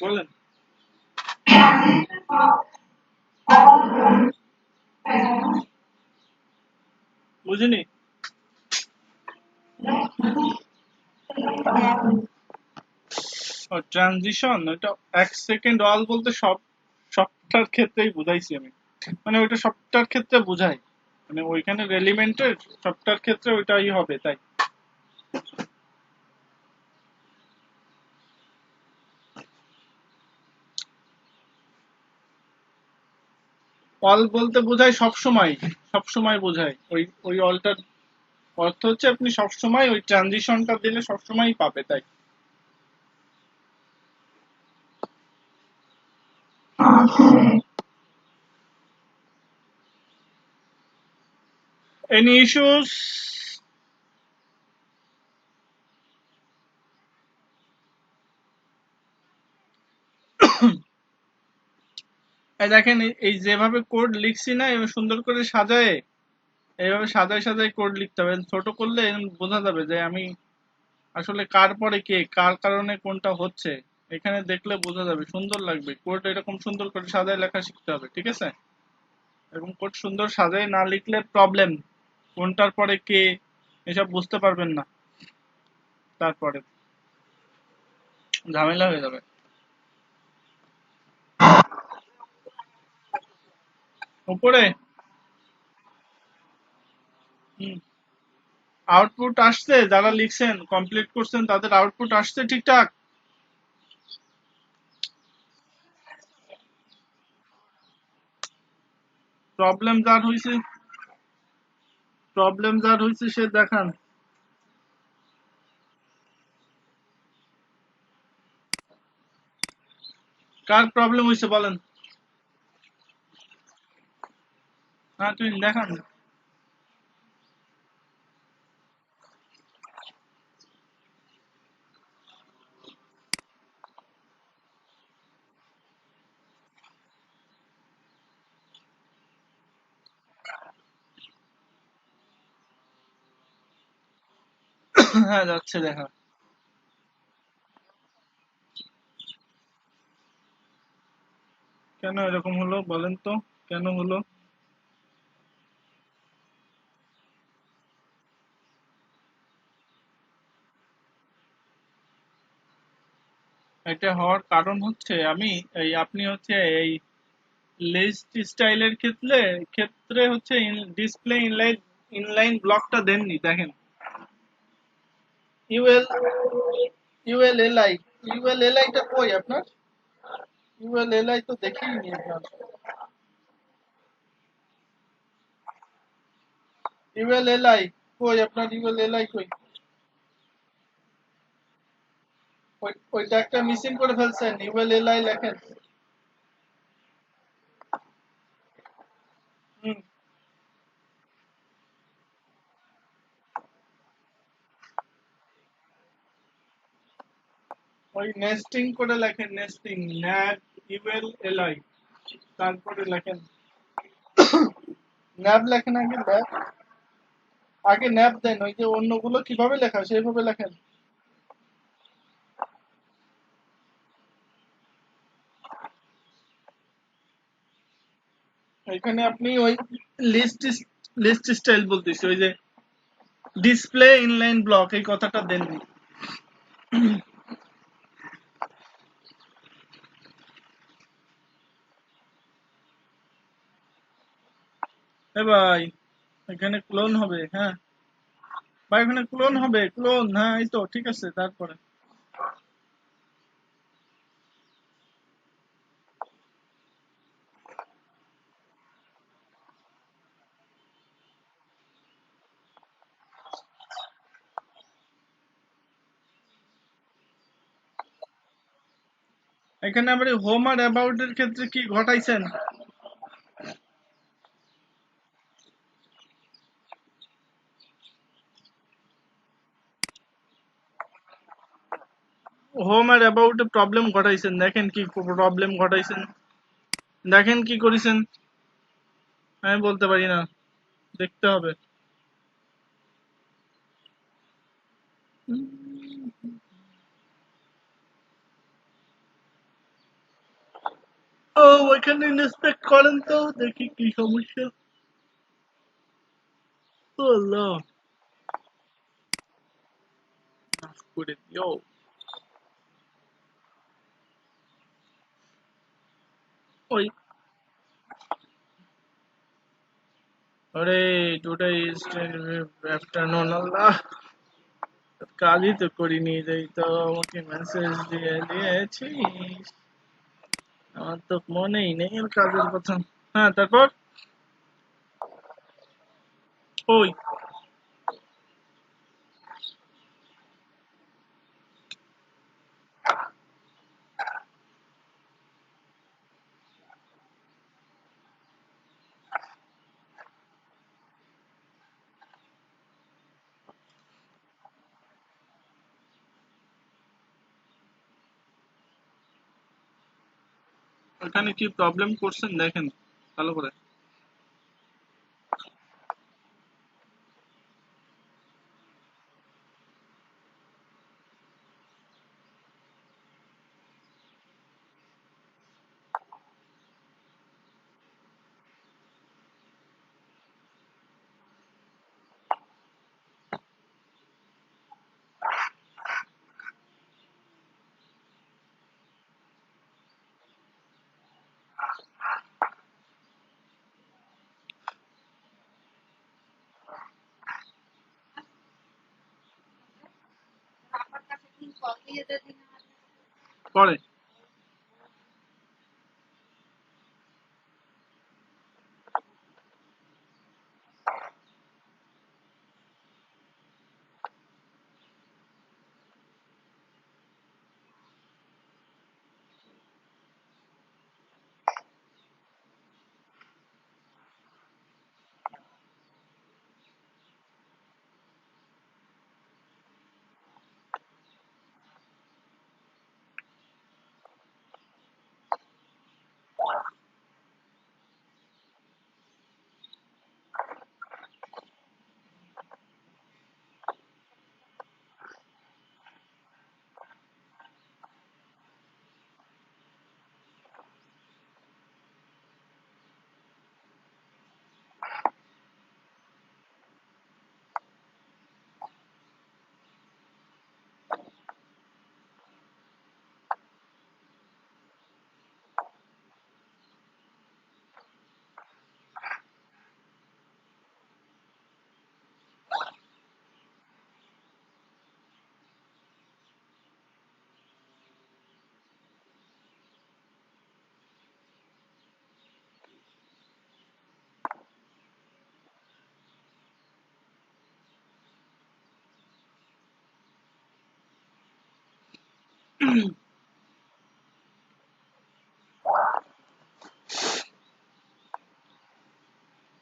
বলেন। বুঝিনি। ট্রানজিশন এটা 1 সেকেন্ড অল বলতে সবটার ক্ষেত্রেই বুঝাইছি আমি। মানে ওইটা সবটার ক্ষেত্রে বুঝাই, মানে ওইখানে এলিমেন্টের সবটার ক্ষেত্রে ওইটাই হবে তাই। অল বলতে বোঝায় সবসময়, সবসময় বোঝায়। ওই ওই অলটার অর্থ হচ্ছে আপনি সবসময় ওই ট্রানজিশনটা দিলে সবসময়ই পাবে তাই। Any issues? এই দেখেন, এই যেভাবে কোড লিখছি না, এভাবে সুন্দর করে সাজায়, এইভাবে সাজায় সাজায় কোড লিখতে হবে। ছোট করলে বোঝা যাবে যে আমি আসলে কার পরে কে, কার কারণে কোনটা হচ্ছে। এখানে দেখলে বোঝা যাবে, সুন্দর লাগবে। কোড এরকম সুন্দর করে সাজায় লেখা শিখতে হবে, ঠিক আছে? এরকম কোড সুন্দর সাজায় না লিখলে প্রবলেম, কোনটার পরে কে এসব বুঝতে পারবেন না, তারপরে ঝামেলা হয়ে যাবে। উপরে আউটপুট আসছে, যারা লিখছেন কমপ্লিট করছেন তাদের আউটপুট আসছে ঠিকঠাক? প্রবলেম যার হয়েছে, প্রবলেম যার হয়েছে সে দেখান। কার প্রবলেম হয়েছে বলেন। হ্যাঁ তুই দেখান। হ্যাঁ যাচ্ছে দেখা। কেন এরকম হলো বলেন তো, কেন হলো? এটা হওয়ার কারণ হচ্ছে আমি এই আপনি হচ্ছে এই লিস্ট স্টাইলের ক্ষেত্রে ক্ষেত্রে হচ্ছে ডিসপ্লে ইনলাইন ইনলাইন ব্লকটা দেননি, দেখেন। ইউএল ইউএলএলআই ইউএলএলআইটা কই আপনার? ইউএলএলআই তো দেখিনি আপনার। ইউএলএলআই কই আপনার? ইউএলএলআই কই? ওইটা একটা মিসিং করে ফেলছেন, ইউএলএলআই লেখেন। হুম, ওই নেস্টিং করে লেখেন, নেস্টিং ন্যাব ইউএলএলআই, তারপরে লেখেন ন্যাব, লেখেন আগে ন্যাব। আগে ন্যাব দেন, ওই যে অন্যগুলো কিভাবে লেখা সেইভাবে লেখেন। এখানে আপনি ওই লিস্ট লিস্ট স্টাইল বলতেছি, ওই যে ডিসপ্লে ইনলাইন ব্লক এই কথাটা দেননি। এ ভাই, এখানে ক্লোন হবে, হ্যাঁ ভাই, এখানে ক্লোন হবে, ক্লোন, হ্যাঁ এই তো ঠিক আছে। তারপরে এখানে আবার হোম আর অ্যাবাউট এর ক্ষেত্রে কি ঘটাইছেন? হোম আর অ্যাবাউট এ প্রবলেম ঘটাইছেন, দেখেন কি প্রবলেম ঘটাইছেন, দেখেন কি করেছেন। আমি বলতে পারি না, দেখতে হবে। ও, ওইখানে ইন্সপেক্ট করেন তো, দেখি কি সমস্যা। ও আল্লাহ, মাফ করে দিও। ওই, আরে টুডে ইজ আফটারনুন, আল্লাহ, কাজই তো করিনি, তাই তো আমাকে মেসেজ দিয়ে দিয়েছিস। আমার তো মনেই নেই এর কাজের কথা। হ্যাঁ, তারপর ওই, ওখানে কি প্রবলেম করছেন দেখেন ভালো করে। পরে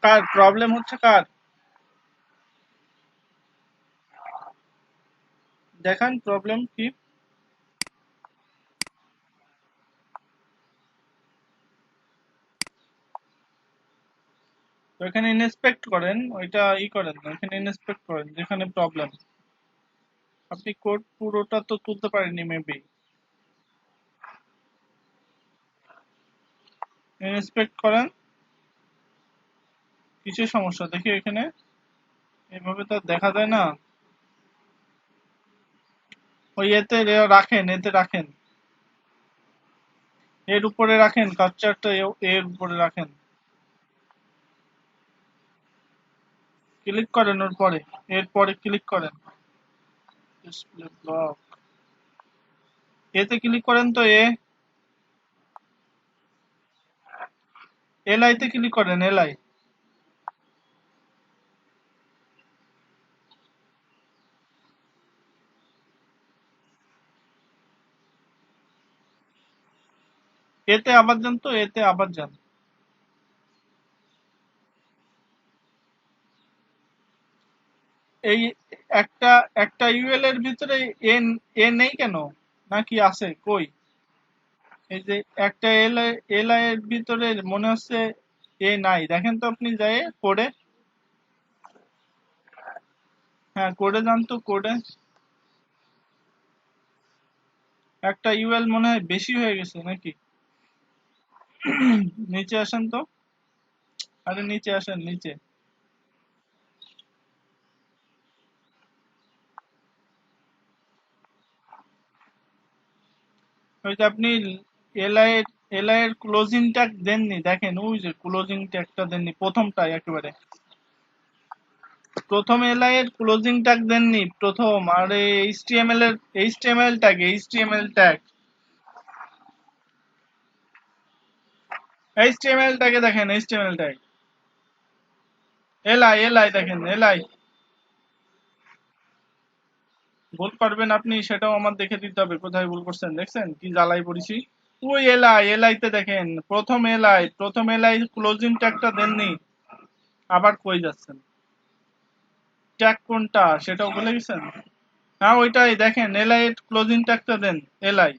কার প্রবলেম হচ্ছে, কার দেখান প্রবলেম কি। তো এখানে ইন্সপেক্ট করেন, ওইটা ই করেন না, এখানে ইন্সপেক্ট করেন যেখানে প্রবলেম। আপনি কোড পুরোটা তো তুলতে পারেননি মেবি। ইন্সপেক্ট করেন, কিসের সমস্যা দেখি এখানে। এভাবে তো আর দেখা যায় না। ওই এতে রাখেন, এতে রাখেন, এর উপরে রাখেন, কাপচারটা এর উপরে রাখেন। ক্লিক করেন ওর পরে, এরপরে ক্লিক করেন ডিসপ্লে ব্লক, এতে ক্লিক করেন তো, এলআই তে ক্লিক করেন, এলআই। এতে আবার যান তো, এতে আবার যান। এই একটা একটা ইউএল এর ভিতরে এ এ নেই কেন, নাকি আছে কই? এই যে একটা এলআই এর ভিতরে মনে হচ্ছে এ নাই, দেখেন তো আপনি যাই কোডে। হ্যাঁ কোডে যান তো, কোডে একটা ইউএল মনে হয় বেশি হয়ে গেছে নাকি। নিচে আসেন তো, আরে নিচে আসেন, নিচে। ওই যে আপনি এলআই এর এলআই এর ক্লোজিং ট্যাগ দেননি, দেখেন ওই যে ক্লোজিং ট্যাগটা দেননি প্রথমটাই একেবারে। প্রথম এলআই এর ক্লোজিং ট্যাগ দেননি প্রথম, আর এইচটিএমএল এর এইচটিএমএল ট্যাগ এইচটিএমএল ট্যাগে দেখেন, এইচটিএমএল ট্যাগ এলআই দেখেন, এলআই। ভুল পারবেন আপনি, সেটাও আমার দেখে দিতে হবে কোথায় ভুল করছেন, দেখছেন কি জ্বালাই পড়েছি। ওই এলআই তে দেখেন, প্রথম এলআই ক্লোজিং ট্যাগটা দেননি, আবার কই যাচ্ছেন? ট্যাগ কোনটা সেটাও বলে গেছেন। হ্যাঁ ওইটাই দেখেন, এলআই এর ক্লোজিং ট্যাগটা দেন, এলআই।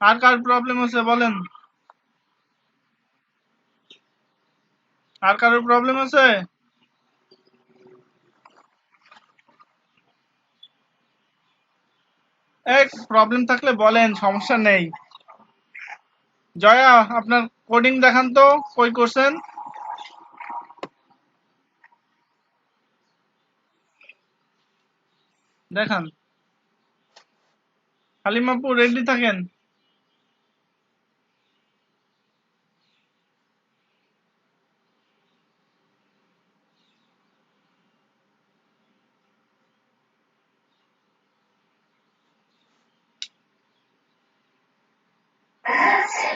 আর কার প্রবলেম হচ্ছে বলেন, আর কারোর প্রবলেম আছে? এক প্রবলেম থাকলে বলেন, সমস্যা নেই। জয়া, আপনার কোডিং দেখান তো, কই করছেন? দেখান। হালিমাপু রেডি থাকেন।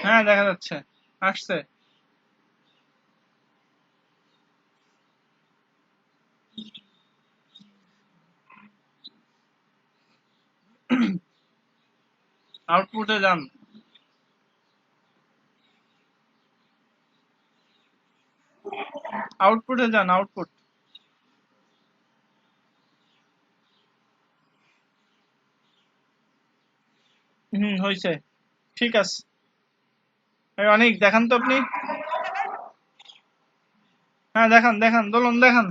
হ্যাঁ দেখা যাচ্ছে, আসছে। আউটপুটে যান, আউটপুটে যান, আউটপুট। হয়েছে, ঠিক আছে। এই অনেক দেখান তো আপনি। হ্যাঁ দেখান, দেখান দোলন দেখান।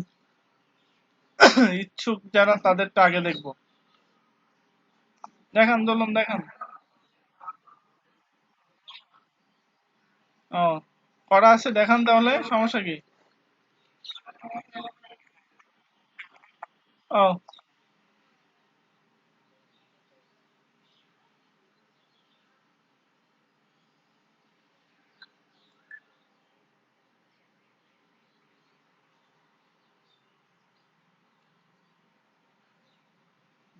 ইচ্ছুক যারা তাদেরটা আগে দেখবো। দেখান দোলন দেখান। ও, করা আছে, দেখান তাহলে, সমস্যা কি? ও,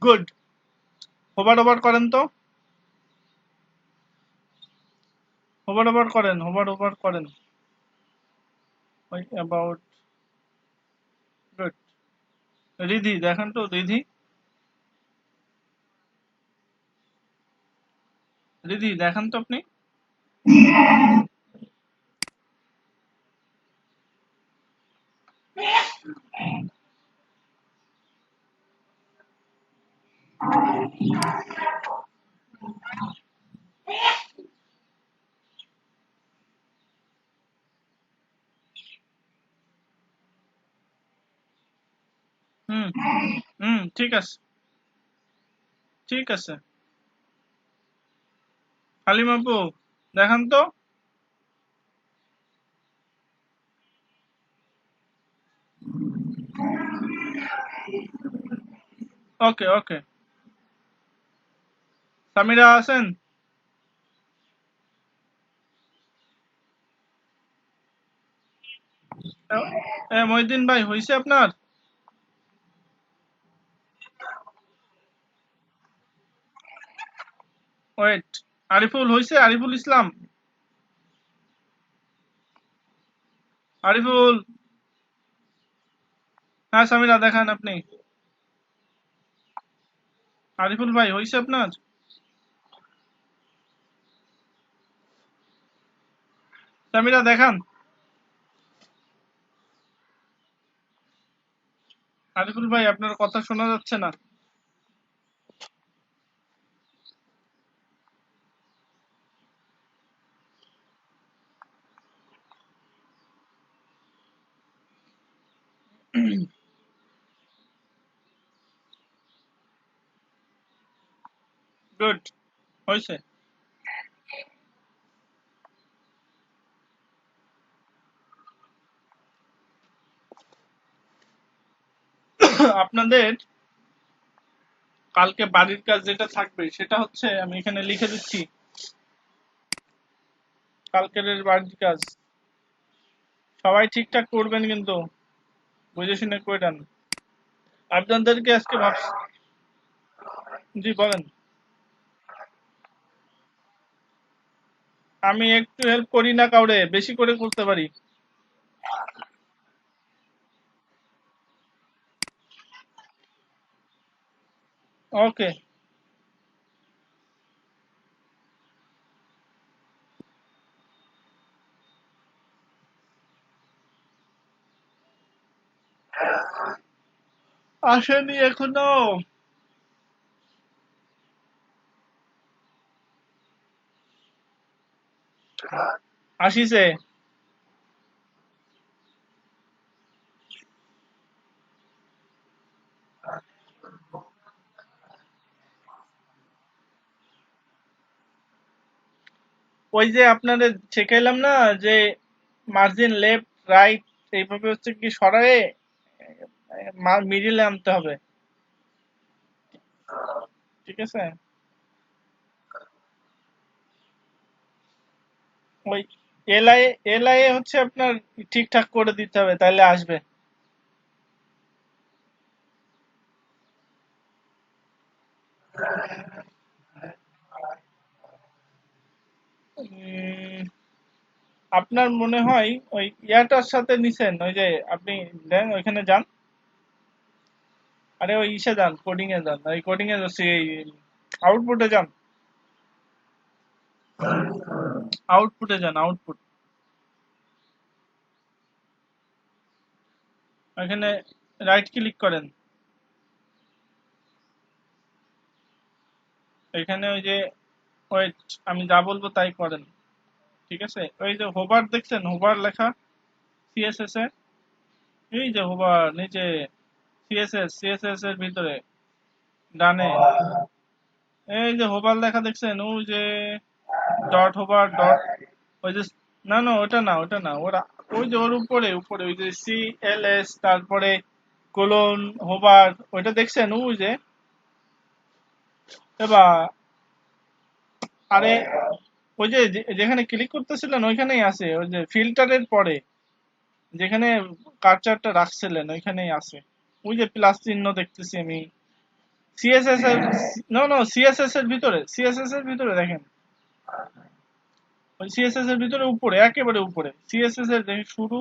গুড। হোভার ওভার করেন তো, হোভার ওভার করেন, হোভার ওভার করেন। ওই অ্যাবাউট, গুড। রিধি দেখান তো, রিধি, রিধি দেখান তো আপনি। হুম ঠিক আছে, ঠিক আছে। হালিম আপু দেখান তো। ওকে ওকে। সামিরা আছেন? মহিউদ্দিন ভাই হয়েছে আপনার? ওয়েট, আরিফুল হয়েছে? আরিফুল ইসলাম? আরিফুল? হ্যাঁ সামিরা দেখান আপনি। আরিফুল ভাই হয়েছে আপনার? সামিরা দেখান। আরিফুল ভাই আপনার কথা শোনা যাচ্ছে না। গুড, হয়েছে। আপনাদের কালকে বাড়ির কাজ যেটা থাকবে সেটা হচ্ছে, আমি এখানে লিখে দিচ্ছি, কালকের বাড়ির কাজ সবাই ঠিকঠাক করবেন কিন্তু, বুঝে শুনে করেন। আপনাদেরকে আজকে ভাবছি। জি বলেন। আমি একটু হেল্প করি না কাউরে, বেশি করে করতে পারি। ওকে। আসেনি এখনো? আসিছে। ওই যে আপনাদের শেখাইলাম না, যে মার্জিন লেফট রাইট এইভাবে হচ্ছে কি সরায়ে মিডিলে আনতে হবে। ঠিক আছে? ওই এলআই, এলআই হচ্ছে আপনার ঠিকঠাক করে দিতে হবে, তাহলে আসবে। উম, আপনার মনে হয় ওই ইয়াটার সাথে নিছেন, ওই যে আপনি দেন ওইখানে যান। আরে ওই ইসে যান, কোডিং এ যান, ওই কোডিং এ যাচ্ছি, এই আউটপুটে যান। আউটপুটে যান, আউটপুট। ওইখানে রাইট ক্লিক করেন। এখানে ওই যে, ওয়েট, আমি যা বলবো তাই করেন। ঠিক আছে? ওই যে হোভার দেখছেন, হোভার লেখা সিএসএস এ, এই যে হোভার নিচে, সিএসএস, সিএসএস এর ভিতরে ডানে, এই যে হোভার লেখা দেখছেন, ওই যে ডট হোভার ডট, ওই যে, না না ওটা না, ওটা না, ওরা ওই যে ওর উপরে উপরে ওই যে সি এল এস, তারপরে কোলন হোভার, ওইটা দেখছেন ওই যে, এবার, আরে ওই যে যেখানে ক্লিক করতেছিলেন ওইখানেই আছে, ওই যে ফিল্টারের পরে যেখানে কার্সারটা রাখছিলেন ওইখানেই আছে। ওই যে প্লাস চিহ্ন দেখতেছি আমি। সিএসএস এর, নো নো, সিএসএস এর ভিতরে, সিএসএস এর ভিতরে দেখেন, ওই সিএসএস এর ভিতরে উপরে, একেবারে উপরে সিএসএস এর দেখেন শুরু,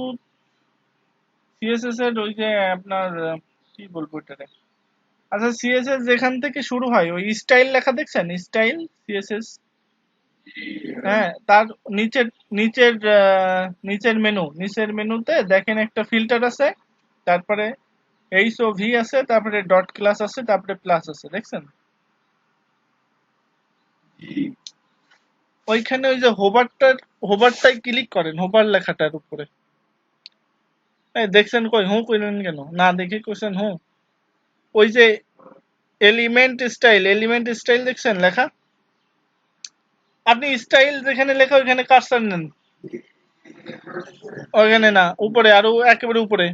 সিএসএস এর ওই যে আপনার কি বলবো এটাকে, আচ্ছা সিএসএস যেখান থেকে শুরু হয় ওই স্টাইল লেখা দেখছেন, স্টাইল সিএসএস, হ্যাঁ তার নিচের, নিচের মেনু, নিচের মেনুতে দেখেন একটা ফিল্টার আছে, তারপরে এইচ ও ভি আছে, তারপরে ডট ক্লাস আছে, তারপরে প্লাস আছে, দেখছেন? ওইখানে ওই যে হোভারটার, হোভারটাই ক্লিক করেন, হোভার লেখাটার উপরে। এই দেখছেন কই, হুঁ কইলেন কেন? না দেখে কইছেন হুঁ। ওই যে এলিমেন্ট স্টাইল, এলিমেন্ট স্টাইল দেখছেন লেখা? আপনি স্টাইল যেখানে লেখা ওইখানে কার্সার নেন। ওইখানে না, উপরে, আরো একেবারে উপরে।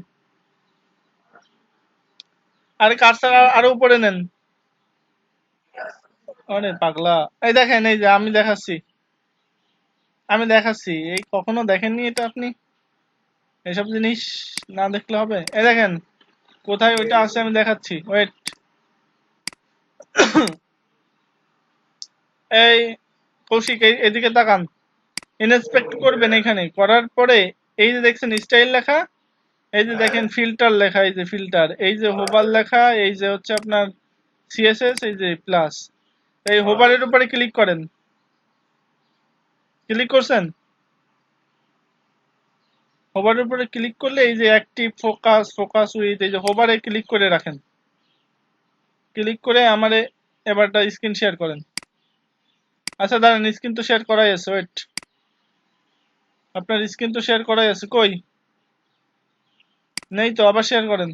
আরে কার্সার আরো উপরে নেন। আরে পাগলা, এই দেখেন, এই যে আমি দেখাচ্ছি, এই কখনো দেখেননি এটা আপনি? এসব জিনিস না দেখলে হবে? এই দেখেন কোথায় ওইটা আছে, আমি দেখাচ্ছি, ওয়েট। এই কৌশিক, এদিকে তাকান। ইন্সপেক্ট করবেন, এখানে করার পরে এই যে দেখছেন স্টাইল লেখা, এই যে দেখেন ফিল্টার লেখা, এই যে ফিল্টার, এই যে হোভার লেখা, এই যে হচ্ছে আপনার সিএসএস, এই যে প্লাস, এই হোভারের উপরে ক্লিক করেন। ক্লিক করছেন? হোভারের উপরে ক্লিক করলে এই যে অ্যাক্টিভ, ফোকাস উইথ, এই যে হোভারে ক্লিক করে রাখেন। ক্লিক করে আমারে এবারটা স্ক্রিন শেয়ার করেন। আচ্ছা দাঁড়ান, স্ক্রিন তো শেয়ার করাই আছে, ওয়েট। আপনার স্ক্রিন তো শেয়ার করাই আছে, কই? নেই তো, আবার শেয়ার করেন।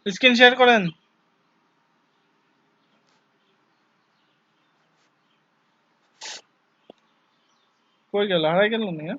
স্ক্রিন শেয়ার করেন। কই গেল, হারাই গেল না?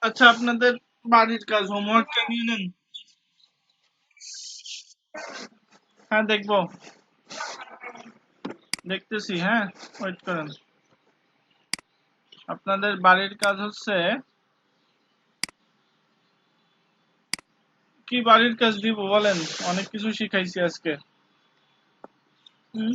আচ্ছা, আপনাদের বাড়ির কাজ হোমওয়ার্কটা নিয়ে নেন। হ্যাঁ দেখবো, দেখতেছি, হ্যাঁ ওয়েট করেন। আপনাদের বাড়ির কাজ হচ্ছে, কি বাড়ির কাজ দিব বলেন? অনেক কিছু শিখাইছি আজকে। হুম?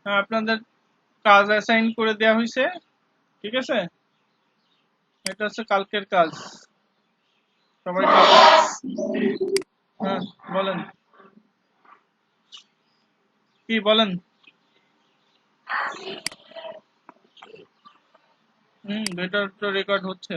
হ্যাঁ, আপনাদের কাজ অ্যাসাইন করে দেওয়া হয়েছে, ঠিক আছে? এটা হচ্ছে কালকের কাজ। সবাই হ্যাঁ বলেন, কি বলেন? হুম, এটা তো রেকর্ড হচ্ছে।